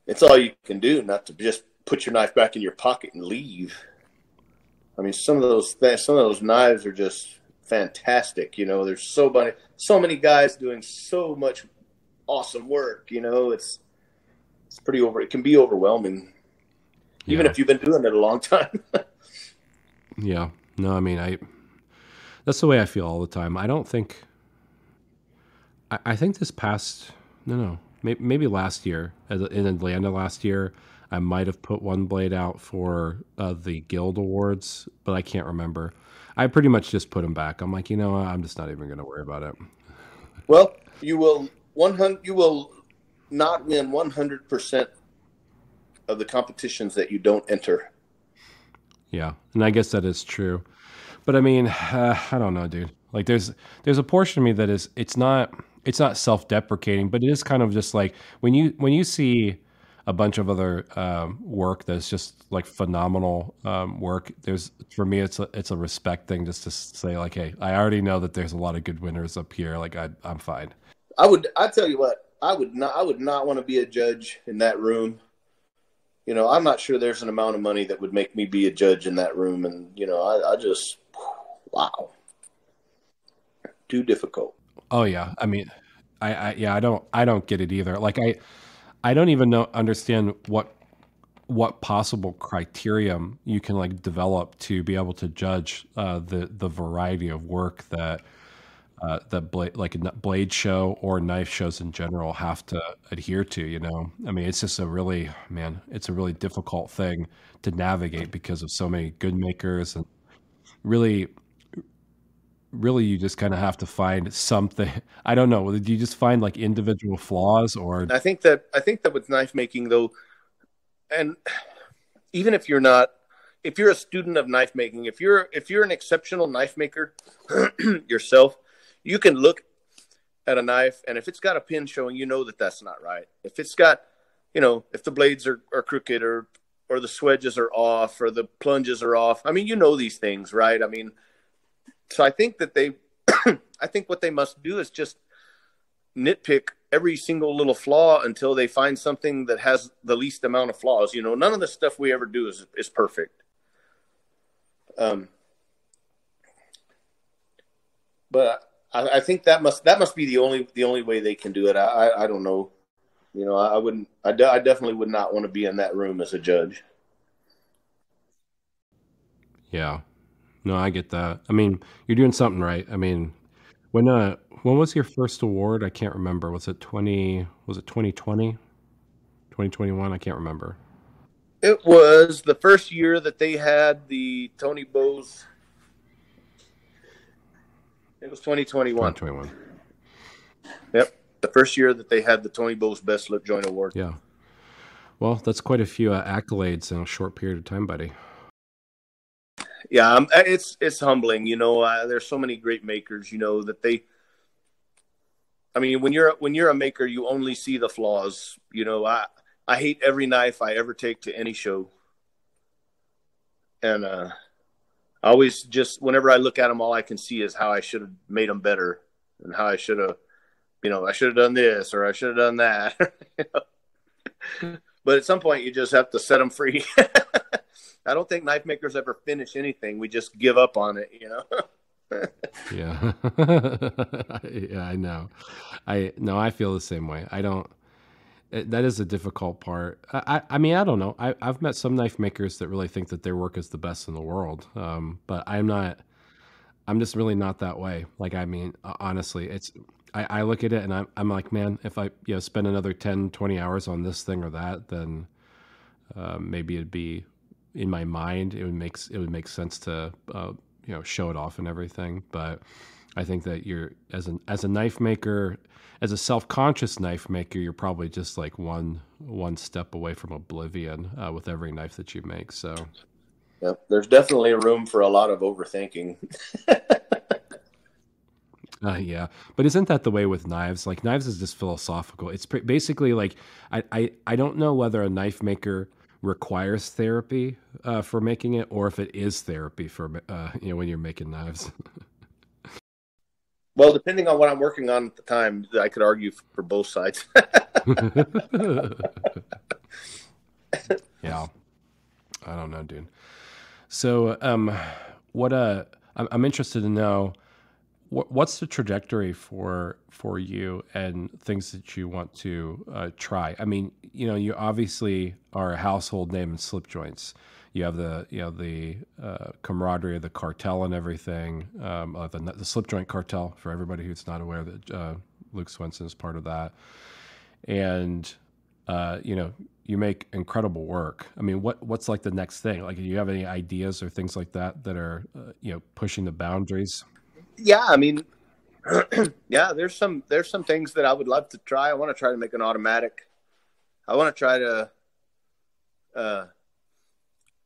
it's all you can do, not to just put your knife back in your pocket and leave. I mean, some of those knives are just fantastic. There's so many guys doing so much awesome work. It's pretty it can be overwhelming, even if you've been doing it a long time. Yeah. No, I mean, that's the way I feel all the time. I don't think. I think this past maybe last year in Atlanta last year, I might have put one blade out for the Guild Awards, but I can't remember. I pretty much just put them back. I'm like, I'm just not even going to worry about it. Well, you will not win 100% of the competitions that you don't enter. Yeah, and I guess that is true. But I mean, I don't know, dude. Like, there's a portion of me that is it's not self-deprecating, but it is kind of just like when you see a bunch of other work that's just like phenomenal work. There's for me, it's a respect thing just to say like, hey, I already know that there's a lot of good winners up here. Like I'm fine. I tell you what, I would not want to be a judge in that room. I'm not sure there's an amount of money that would make me be a judge in that room. And, I just, wow, too difficult. Oh yeah, I mean, yeah, I don't get it either. Like I don't even understand what possible criterion you can like develop to be able to judge the variety of work that blade show or knife shows in general have to adhere to. I mean, it's just it's a really difficult thing to navigate because of so many good makers, and really, really, you just kind of have to find something. I don't know. Do you just find like individual flaws, or I think that with knife making though, and even if you're not, if you're a student of knife making, if you're an exceptional knife maker yourself, you can look at a knife, and if it's got a pin showing, that's not right. If it's got, if the blades are crooked, or the swedges are off, or the plunges are off. I mean, these things, right? I mean, so I think that I think what they must do is just nitpick every single little flaw until they find something that has the least amount of flaws. None of the stuff we ever do is perfect. But I think that must be the only way they can do it. I don't know. I definitely would not want to be in that room as a judge. yeah. No, I get that. I mean, you're doing something right. I mean, when was your first award? I can't remember. Was it 2020? 2021? I can't remember. It was the first year that they had the Tony Bose. It was 2021. 2021. Yep. The first year that they had the Tony Bose Best Slip Joint Award. Yeah. Well, that's quite a few accolades in a short period of time, buddy. Yeah, it's humbling. There's so many great makers. That they. I mean, when you're a maker, you only see the flaws. I hate every knife I ever take to any show, and I always just whenever I look at them, all I can see is how I should have made them better, and how I should have, I should have done this or I should have done that. But at some point, you just have to set them free. I don't think knife makers ever finish anything. We just give up on it, Yeah. Yeah, I know. I feel the same way. I don't. That is a difficult part. I mean, I don't know. I've met some knife makers that really think that their work is the best in the world. But I'm not. I'm just really not that way. Like, I mean, honestly, I look at it and I'm like, man, if I spend another 10, 20 hours on this thing or that, then maybe it'd be in my mind. It would make sense to show it off and everything. But I think that you're as a knife maker, as a self-conscious knife maker, you're probably just like one step away from oblivion with every knife that you make. So, yep, there's definitely room for a lot of overthinking. Yeah, but isn't that the way with knives? Like, knives is just philosophical. It's basically like I don't know whether a knife maker requires therapy for making it, or if it is therapy for when you're making knives. Well, depending on what I'm working on at the time, I could argue for both sides. Yeah, I don't know, dude. So, what I'm interested to know. What's the trajectory for you and things that you want to try? I mean, you obviously are a household name in slip joints. You have the camaraderie of the cartel and everything. The slip joint cartel, for everybody who's not aware, that Luke Swenson is part of that. And you make incredible work. I mean, what's like the next thing? Like, do you have any ideas or things like that are pushing the boundaries? Yeah, I mean, Yeah, there's some things that I would love to try. I want to try to make an automatic. I want to try to,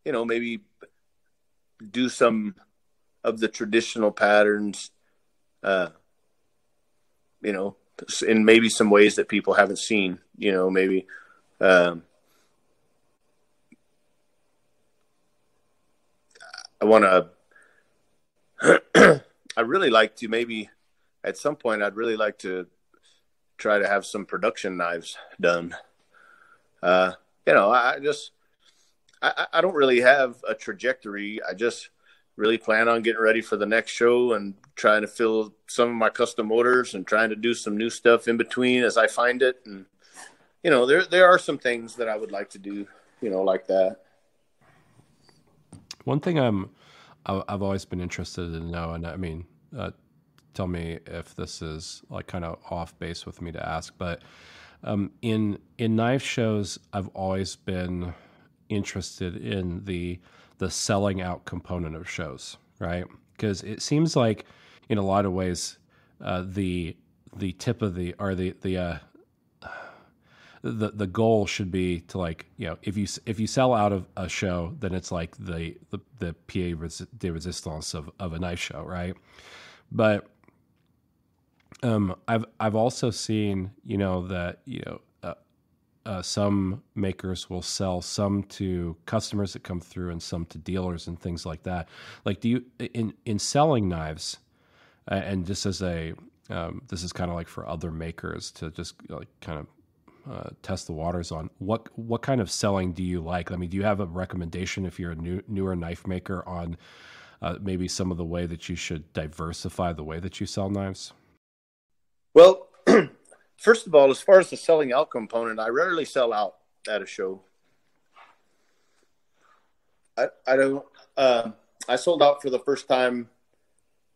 maybe do some of the traditional patterns, in maybe some ways that people haven't seen, maybe, I want to, I really like to maybe at some point, I'd really like to try to have some production knives done. I don't really have a trajectory. I just really plan on getting ready for the next show and trying to fill some of my custom orders and trying to do some new stuff in between as I find it. And, there are some things that I would like to do, like that. One thing I've always been interested in know, and I mean, tell me if this is like kind of off base with me to ask, but in knife shows, I've always been interested in the selling out component of shows, right? Because it seems like in a lot of ways, the tip of the goal should be to, like, if you sell out of a show, then it's like the pied de resistance of a knife show, right? But I've also seen that some makers will sell some to customers that come through and some to dealers and things like that. Like, do you in selling knives, and just as a this is kind of like for other makers to just like kind of test the waters on what kind of selling do you like? I mean, do you have a recommendation if you're a newer knife maker on maybe some of the way that you should diversify the way that you sell knives? Well, first of all, as far as the selling out component, I rarely sell out at a show. I don't. I sold out for the first time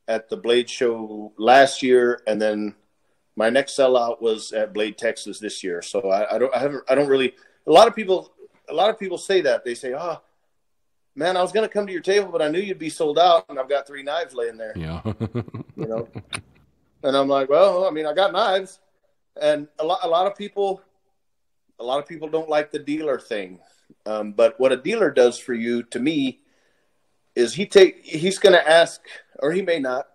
at the Bladeshow last year, and then my next sellout was at Blade, Texas this year. So I don't really. A lot of people say that. They say, "Oh, man, I was going to come to your table, but I knew you'd be sold out, and I've got 3 knives laying there." Yeah. And I'm like, well, I mean, I got knives, and a lot of people don't like the dealer thing. But what a dealer does for you, to me, is he's going to ask, or he may not.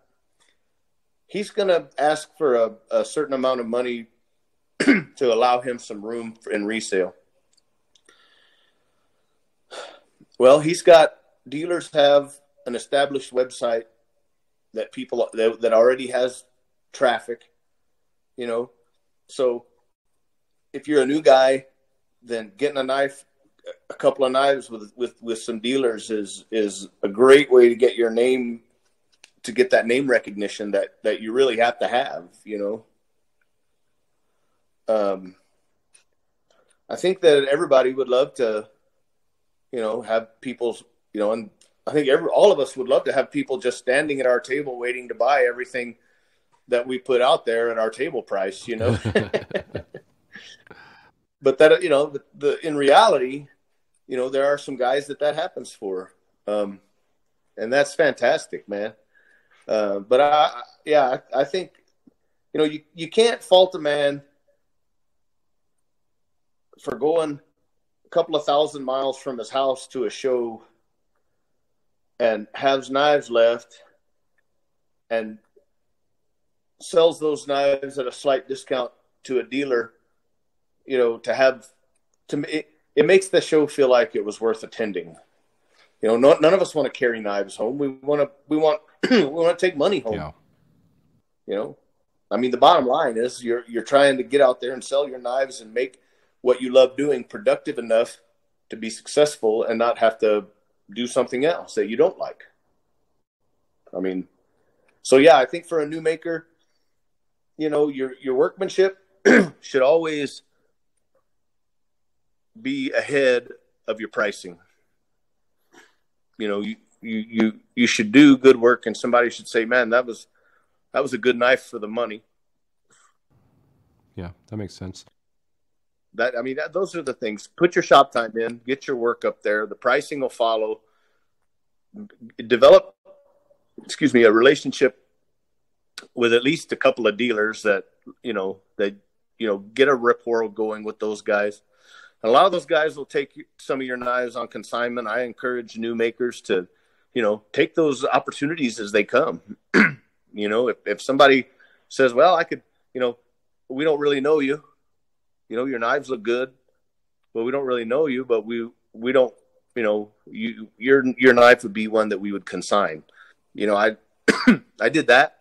He's going to ask for a certain amount of money to allow him some room in resale. Well, dealers have an established website that that already has traffic, so if you're a new guy, then getting a couple of knives with some dealers is a great way to get your name, to get that name recognition that you really have to have. I think that everybody would love to, have people, and I think all of us would love to have people just standing at our table waiting to buy everything that we put out there at our table price, But that, in reality, there are some guys that happens for, and that's fantastic, man. But I think, you can't fault a man for going a couple of 1,000 miles from his house to a show and has knives left and sells those knives at a slight discount to a dealer, it makes the show feel like it was worth attending. None of us want to carry knives home. We want to take money home. Yeah. I mean, the bottom line is you're trying to get out there and sell your knives and make what you love doing productive enough to be successful and not have to do something else that you don't like. I mean, so yeah, I think for a new maker, your workmanship should always be ahead of your pricing. You should do good work, and somebody should say, "Man, that was a good knife for the money." Yeah, that makes sense. Those are the things. Put your shop time in, get your work up there. The pricing will follow. Develop, a relationship with at least a couple of dealers that get a rapport going with those guys. And a lot of those guys will take some of your knives on consignment. I encourage new makers to, take those opportunities as they come. If somebody says, well, I could, we don't really know you, your knives look good, but we don't really know you, but we don't, your knife would be one that we would consign. I did that.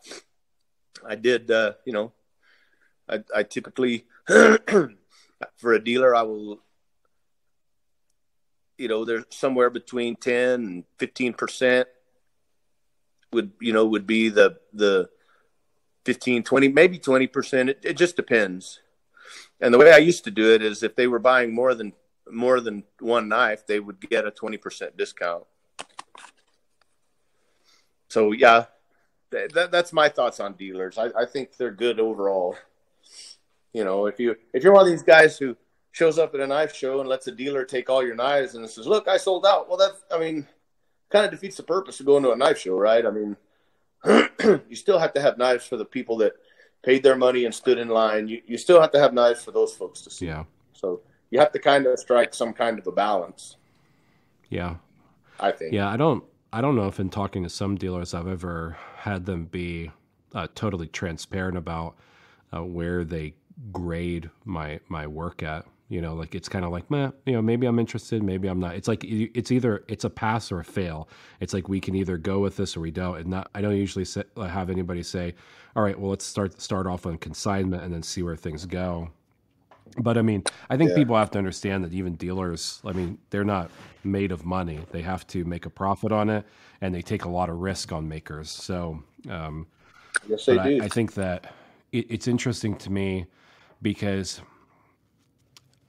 I did, I typically, for a dealer, I will, there's somewhere between 10 and 15% would be the 15, 20, maybe 20%. It just depends. And the way I used to do it is if they were buying more than one knife, they would get a 20% discount. So yeah, that's my thoughts on dealers. I think they're good overall. If you're one of these guys who shows up at a knife show and lets a dealer take all your knives and says, look, I sold out. Well, kind of defeats the purpose of going to a knife show, right? You still have to have knives for the people that paid their money and stood in line. You still have to have knives for those folks to see. Yeah. So you have to kind of strike some kind of a balance. Yeah. I think. Yeah. I don't know if in talking to some dealers, I've ever had them be totally transparent about where they grade my work at. It's kind of like, maybe I'm interested, maybe I'm not. It's like it's either it's a pass or a fail. It's like we can either go with this or we don't. And I don't usually have anybody say, all right, well, let's start off on consignment and then see where things go. But I think people have to understand that even dealers, they're not made of money. They have to make a profit on it, and they take a lot of risk on makers. So, yes, they do. I think that it's interesting to me because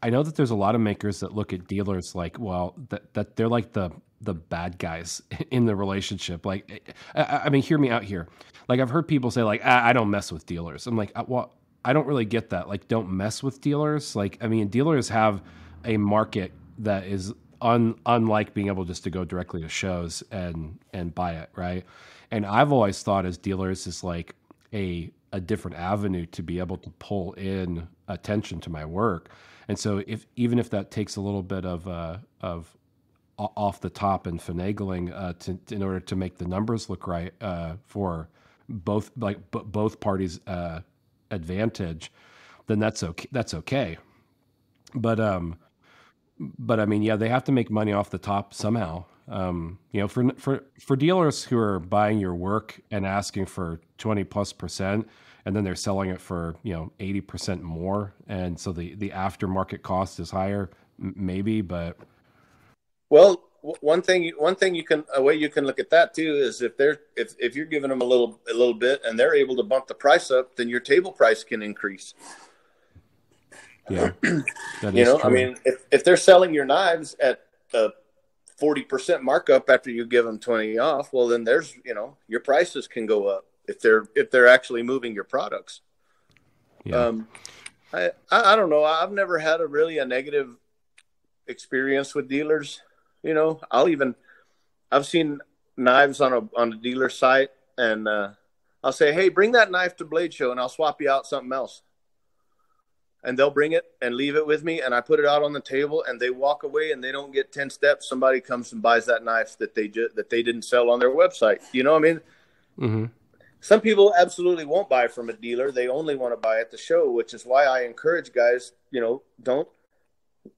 I know that there's a lot of makers that look at dealers like, well, that they're like the bad guys in the relationship. Like, hear me out here. Like, I've heard people say like, I don't mess with dealers. I'm like, well, I don't really get that. Like, don't mess with dealers. Like, dealers have a market that is unlike being able just to go directly to shows and buy it, right? And I've always thought as dealers is like a different avenue to be able to pull in attention to my work. And so even if that takes a little bit of off the top and finagling in order to make the numbers look right for both parties' advantage, then that's okay. That's okay. But they have to make money off the top somehow. For dealers who are buying your work and asking for 20+%, and then they're selling it for 80% more, and so the aftermarket cost is higher, maybe. But well, one thing you can a way you can look at that too is if you're giving them a little bit and they're able to bump the price up, then your table price can increase. Yeah, that is true. If they're selling your knives at a 40% markup after you give them 20 off, well, then there's your prices can go up if they're actually moving your products. Yeah. I don't know. I've never had a negative experience with dealers. I've seen knives on a dealer site, and I'll say, hey, bring that knife to Bladeshow, and I'll swap you out something else. And they'll bring it and leave it with me, and I put it out on the table, and they walk away, and they don't get 10 steps. Somebody comes and buys that knife that they didn't sell on their website. You know what I mean? Mm-hmm. Some people absolutely won't buy from a dealer. They only want to buy at the show, which is why I encourage guys, don't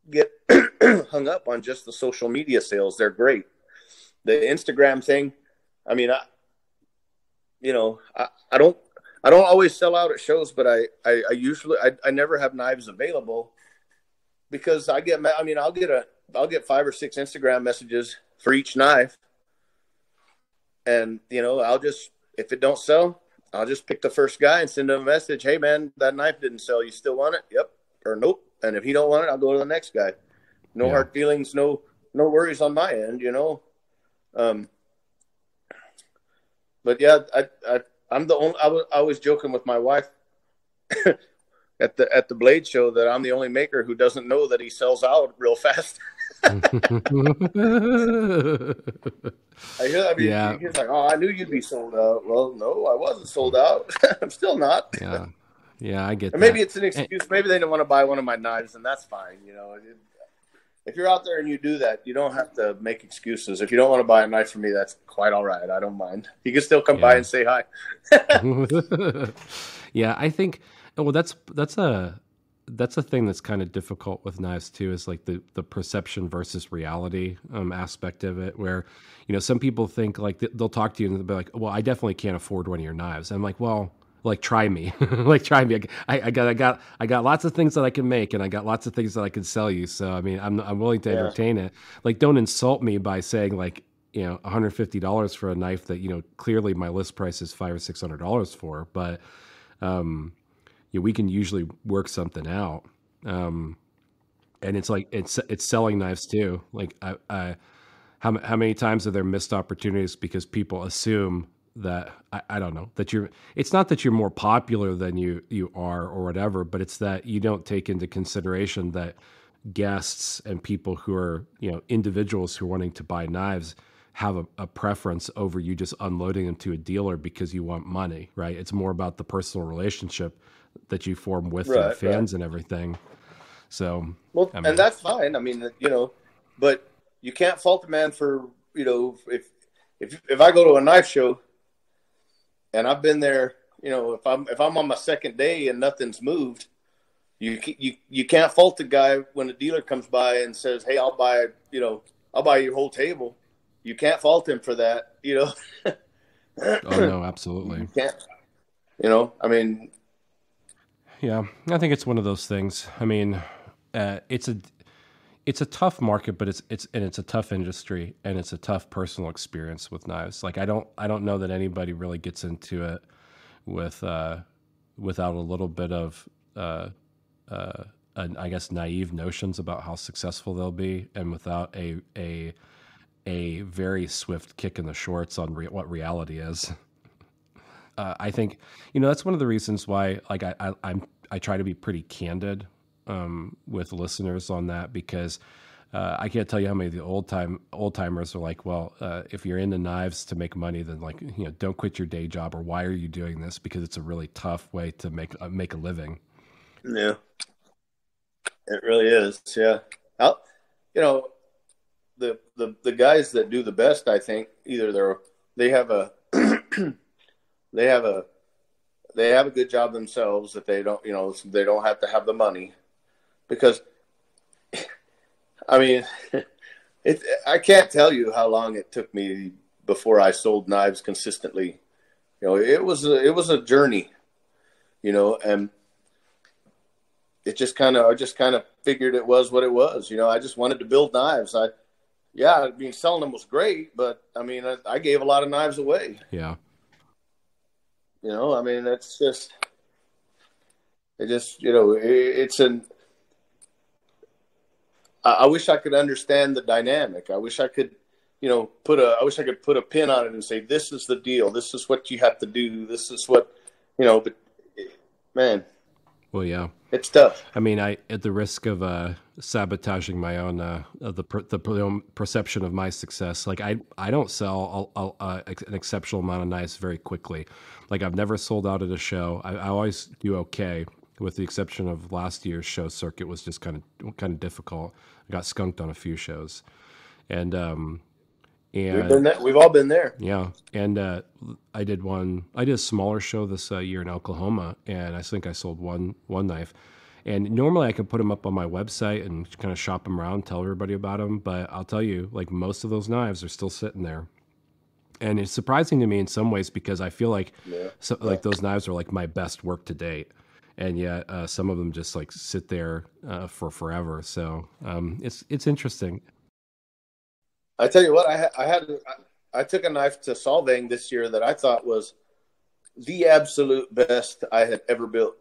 get hung up on just the social media sales. They're great. The Instagram thing, I don't always sell out at shows, but I usually never have knives available because I'll get 5 or 6 Instagram messages for each knife. And, if it don't sell, I'll just pick the first guy and send him a message. Hey man, that knife didn't sell. You still want it? Yep. Or nope. And if he don't want it, I'll go to the next guy. No hard feelings, no worries on my end, But yeah, I'm the only. I was joking with my wife at the Bladeshow that I'm the only maker who doesn't know that he sells out real fast. Yeah, he's like, "Oh, I knew you'd be sold out." Well, no, I wasn't sold out. I'm still not. yeah, yeah. I get And maybe that. it's an excuse. Maybe they don't want to buy one of my knives, and that's fine. If you're out there and you do that, you don't have to make excuses. If you don't want to buy a knife from me, that's quite all right. I don't mind. You can still come by Yeah. and say hi. Yeah, I think well that's a thing that's kind of difficult with knives too, is like the perception versus reality aspect of it, where some people think like they'll talk to you and they'll be like, well, I definitely can't afford one of your knives. I'm like, well, like try me. Like try me. I got lots of things that I can make, and I got lots of things that I can sell you, so I mean I'm willing to Yeah, entertain it. Like don't insult me by saying like $150 for a knife that clearly my list price is $500 or $600 for, but we can usually work something out. Um, and it's like it's selling knives too. Like how many times are there missed opportunities because people assume that I don't know that you're. It's not that you're more popular than you are or whatever, but it's that you don't take into consideration that guests and people who are individuals who are wanting to buy knives have a preference over you just unloading them to a dealer because you want money, right? It's more about the personal relationship that you form with their right, right. fans and everything. So, Well, I and mean, that's fine. I mean, but you can't fault the man for if I go to a knife show and I've been there, if I'm on my second day and nothing's moved, you can't fault the guy when a dealer comes by and says, "Hey, I'll buy your whole table." You can't fault him for that. oh no, absolutely. You can't. I mean, Yeah, I think it's one of those things. I mean, uh, it's a it's a tough market, but it's a tough industry, and it's a tough personal experience with knives. Like I don't know that anybody really gets into it with without a little bit of I guess naive notions about how successful they'll be, and without a very swift kick in the shorts on what reality is. I think that's one of the reasons why like I try to be pretty candid with listeners on that, because I can't tell you how many of the old timers are like, well, if you're into knives to make money, then like don't quit your day job, or why are you doing this? Because it's a really tough way to make a living. yeah, it really is. Yeah, I'll, you know, the guys that do the best, I think, either they have a they have a they have a good job themselves, that they don't have to have the money, because I mean I can't tell you how long it took me before I sold knives consistently. It was a journey, and I just kind of figured it was what it was. I just wanted to build knives. I mean, selling them was great, but I mean, I gave a lot of knives away. Yeah. I mean, that's just, it just, it's an, I wish I could understand the dynamic. I wish I could, I wish I could put a pin on it and say, this is the deal. This is what you have to do. This is what, but man, Well, yeah. it's tough. I mean, at the risk of sabotaging my own the perception of my success, like I don't sell an exceptional amount of knives very quickly. Like I've never sold out at a show. I always do okay, with the exception of last year's show circuit was just kind of difficult. I got skunked on a few shows, and We've and been there. We've all been there. yeah, and I did a smaller show this year in Oklahoma, and I think I sold one knife. And normally I could put them up on my website and kind of shop them around, tell everybody about them. But I'll tell you, like most of those knives are still sitting there, and it's surprising to me in some ways, because I feel like Yeah. like those knives are like my best work to date, and yet some of them just like sit there for forever. So it's interesting. I tell you what, I took a knife to Solvang this year that I thought was the absolute best I had ever built.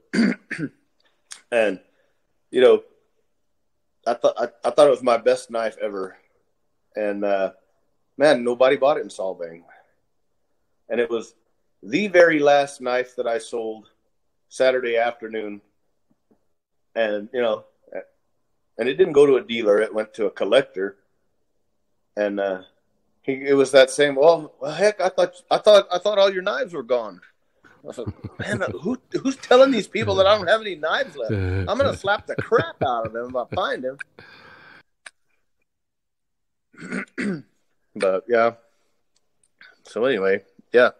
And I thought it was my best knife ever. And man, nobody bought it in Solvang. And it was the very last knife that I sold Saturday afternoon. And and it didn't go to a dealer. It went to a collector, and it was that same. Well, heck, I thought all your knives were gone. I thought, man, who's telling these people that I don't have any knives left? I'm gonna slap the crap out of them if I find them. But yeah. So anyway, yeah.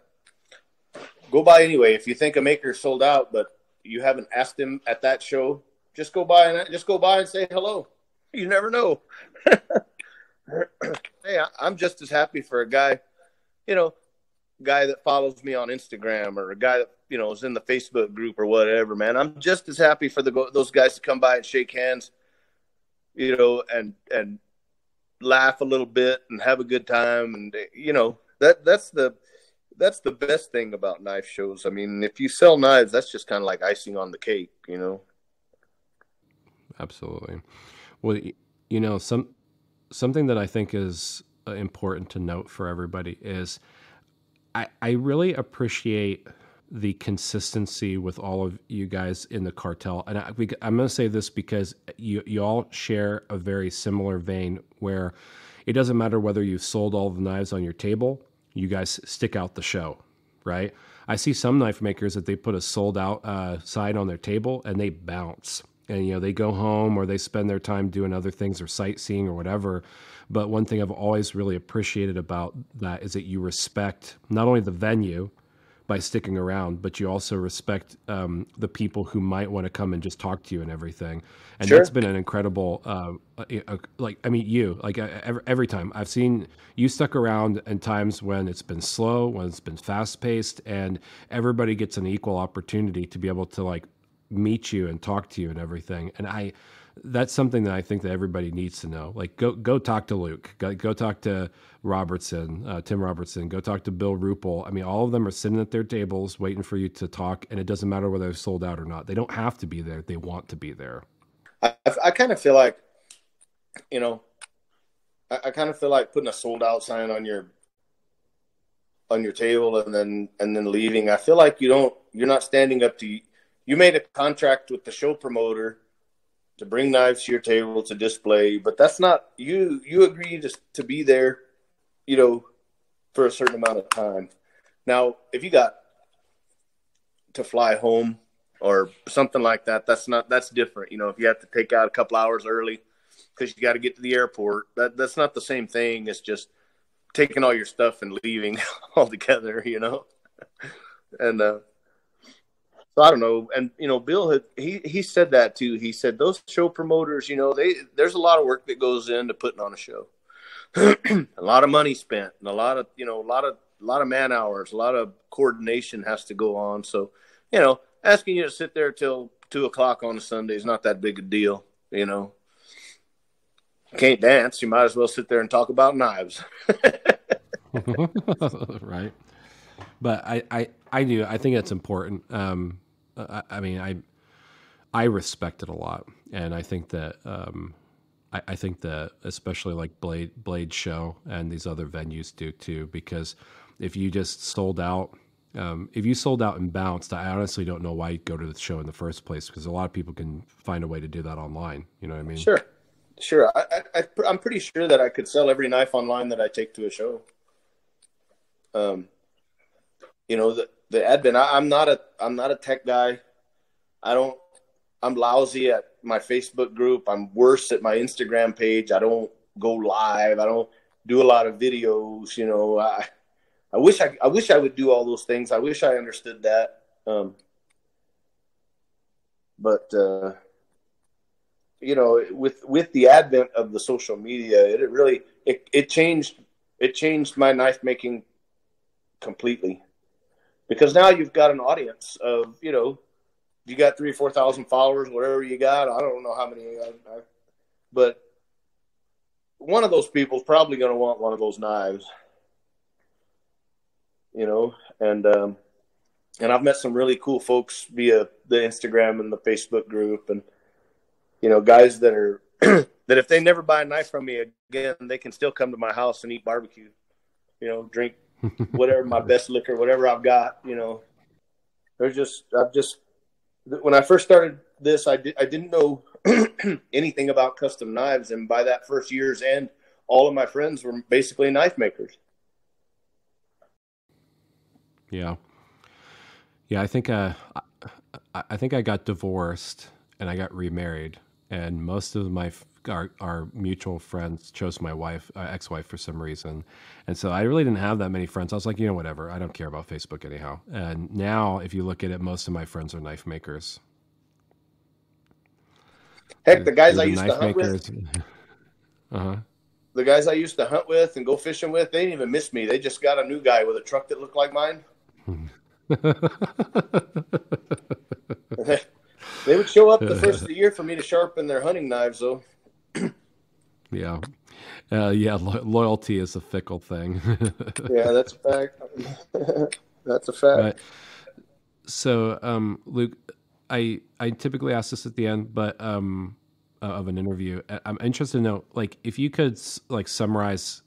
Go by anyway. If you think a maker's sold out, but you haven't asked him at that show, just go by and say hello. You never know. Hey, I'm just as happy for a guy, guy that follows me on Instagram, or a guy that, is in the Facebook group or whatever, man. I'm just as happy for those guys to come by and shake hands, and laugh a little bit and have a good time. And, that's the best thing about knife shows. I mean, if you sell knives, that's just kind of like icing on the cake, Absolutely. Well, something that I think is important to note for everybody is I really appreciate the consistency with all of you guys in the cartel. And I'm going to say this because you all share a very similar vein where it doesn't matter whether you've sold all the knives on your table, you guys stick out the show, right? I see some knife makers that they put a sold out sign on their table and they bounce. And, they go home or they spend their time doing other things or sightseeing or whatever. But one thing I've always really appreciated about that is that you respect not only the venue by sticking around, but you also respect the people who might want to come and just talk to you and everything. And Sure. That's been an incredible, every time I've seen you stuck around in times when it's been slow, when it's been fast paced, and everybody gets an equal opportunity to be able to meet you and talk to you and everything. And that's something that I think that everybody needs to know. Go talk to Luke, go talk to Robertson, Tim Robertson, go talk to Bill Ruple. I mean, all of them are sitting at their tables waiting for you to talk, and it doesn't matter whether they're sold out or not. They don't have to be there. They want to be there. I kind of feel like, I kind of feel like putting a sold out sign on your table and then leaving. I feel like you're not standing up to, you made a contract with the show promoter to bring knives to your table to display, but that's not, you agree to be there, for a certain amount of time. Now, if you got to fly home or something like that, that's different. If you have to take out a couple hours early because you got to get to the airport, that's not the same thing as just taking all your stuff and leaving altogether, and, so I don't know. And, Bill he said that too. He said those show promoters, there's a lot of work that goes into putting on a show. A lot of money spent and a lot of man hours, a lot of coordination has to go on. So, asking you to sit there till 2:00 on a Sunday is not that big a deal. Can't dance. You might as well sit there and talk about knives. Right. But I do. I think it's important. I respect it a lot, and I think that I think that especially like Bladeshow and these other venues do too. Because if you just sold out, if you sold out and bounced, I honestly don't know why you'd go to the show in the first place. Because a lot of people can find a way to do that online. You know what I mean? Sure. I'm pretty sure that I could sell every knife online that I take to a show. The admin, I'm not a tech guy. I'm lousy at my Facebook group. I'm worse at my Instagram page. I don't go live. I don't do a lot of videos. I wish I would do all those things. I wish I understood that. But with the advent of the social media, it changed my knife making completely. Because now you've got an audience of, you got 3,000 or 4,000 followers, whatever you got. I don't know how many, but one of those people is probably going to want one of those knives, and I've met some really cool folks via the Instagram and the Facebook group, and, guys that are, that if they never buy a knife from me again, they can still come to my house and eat barbecue, drink whatever, my best liquor, whatever I've got, when I first started this, I didn't know anything about custom knives. And by that first year's end, all of my friends were basically knife makers. Yeah. Yeah. I think I got divorced and I got remarried, and most of our mutual friends chose my ex-wife for some reason. And so I really didn't have that many friends. I was like, whatever, I don't care about Facebook anyhow. And now if you look at it, most of my friends are knife makers. Heck, the guys I used to hunt with, Uh-huh. the guys I used to hunt with and go fishing with, they didn't even miss me. They just got a new guy with a truck that looked like mine. They would show up the first of the year for me to sharpen their hunting knives, though. Yeah. Loyalty is a fickle thing. Yeah, that's a fact. That's a fact. So, Luke, I typically ask this at the end, but of an interview, I'm interested to know, like, if you could summarize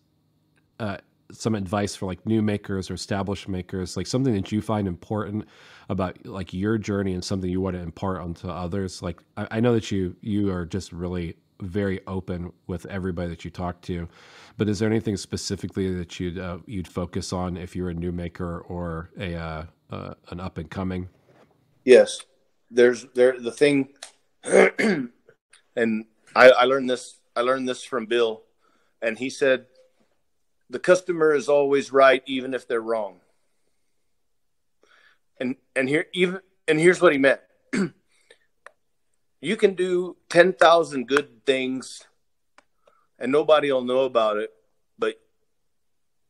some advice for like new makers or established makers, like something that you find important about like your journey and something you want to impart onto others. Like, I know that you are just really very open with everybody that you talk to, but is there anything specifically that you'd focus on if you're a new maker or an up and coming? Yes, the thing, and I learned this from Bill, and he said, the customer is always right, even if they're wrong. And here's what he meant. You can do 10,000 good things and nobody will know about it, but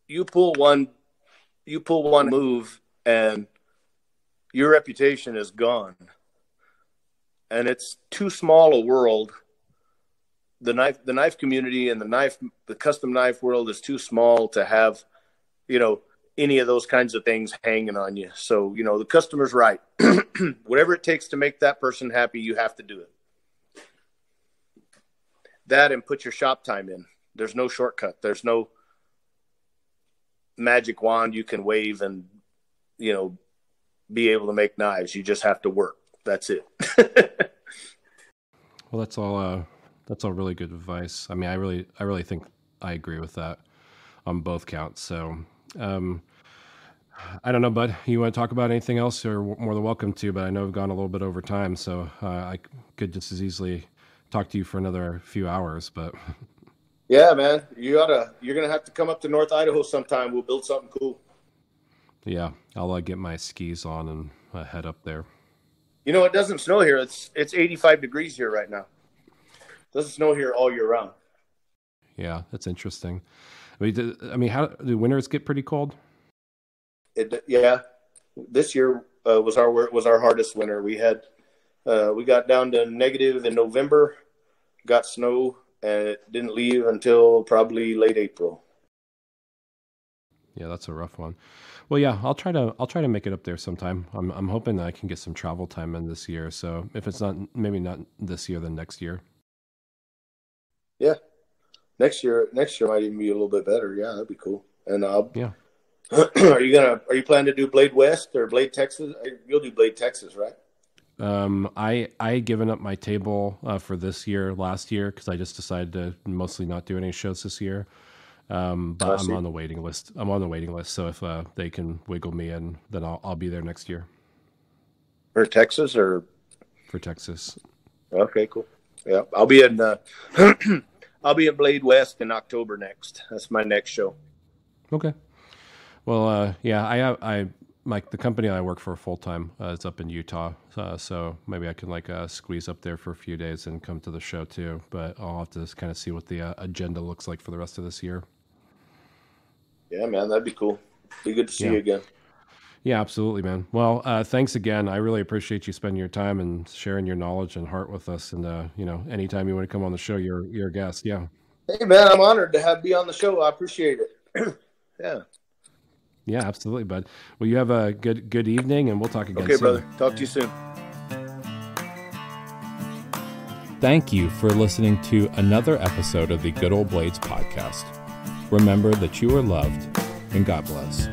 you pull one move and your reputation is gone. And it's too small a world. The knife community and the custom knife world is too small to have, any of those kinds of things hanging on you. So, the customer's right. Whatever it takes to make that person happy, you have to do it. That, and put your shop time in. There's no shortcut. There's no magic wand you can wave and, be able to make knives. You just have to work. That's it. Well, that's all really good advice. I mean, I really think I agree with that on both counts. So, I don't know, bud, you want to talk about anything else? You're more than welcome to, but I know we've gone a little bit over time, so I could just as easily talk to you for another few hours, but. Yeah, man, you're going to have to come up to North Idaho sometime. We'll build something cool. Yeah. I'll get my skis on and head up there. It doesn't snow here. It's 85 degrees here right now. It doesn't snow here all year round. Yeah. That's interesting. How do winters get pretty cold? Yeah. This year was our hardest winter. We got down to negative in November, got snow, and it didn't leave until probably late April. Yeah, that's a rough one. Well, yeah, I'll try to make it up there sometime. I'm hoping that I can get some travel time in this year. So if it's maybe not this year, then next year. Yeah, next year might even be a little bit better. Yeah, that'd be cool. And yeah. Are you planning to do Blade West or Blade Texas? You'll do Blade Texas, right? I given up my table for this year last year because I just decided to mostly not do any shows this year. But I'm on the waiting list. So if they can wiggle me in, then I'll be there next year. For Texas or? For Texas. Okay, cool. Yeah, I'll be in Blade West in October next. That's my next show. Okay. Well, yeah, I the company I work for full time is up in Utah, so maybe I can squeeze up there for a few days and come to the show too. But I'll have to just kind of see what the agenda looks like for the rest of this year. Yeah, man, that'd be cool. Be good to see you again. Yeah, absolutely, man. Well, thanks again. I really appreciate you spending your time and sharing your knowledge and heart with us. And anytime you want to come on the show, you're a guest. Yeah. Hey, man, I'm honored to be on the show. I appreciate it. Yeah. Yeah, absolutely, bud. Well, you have a good evening, and we'll talk again soon. Okay, brother. Talk to you soon. Thank you for listening to another episode of the Good Old Blades podcast. Remember that you are loved, and God bless.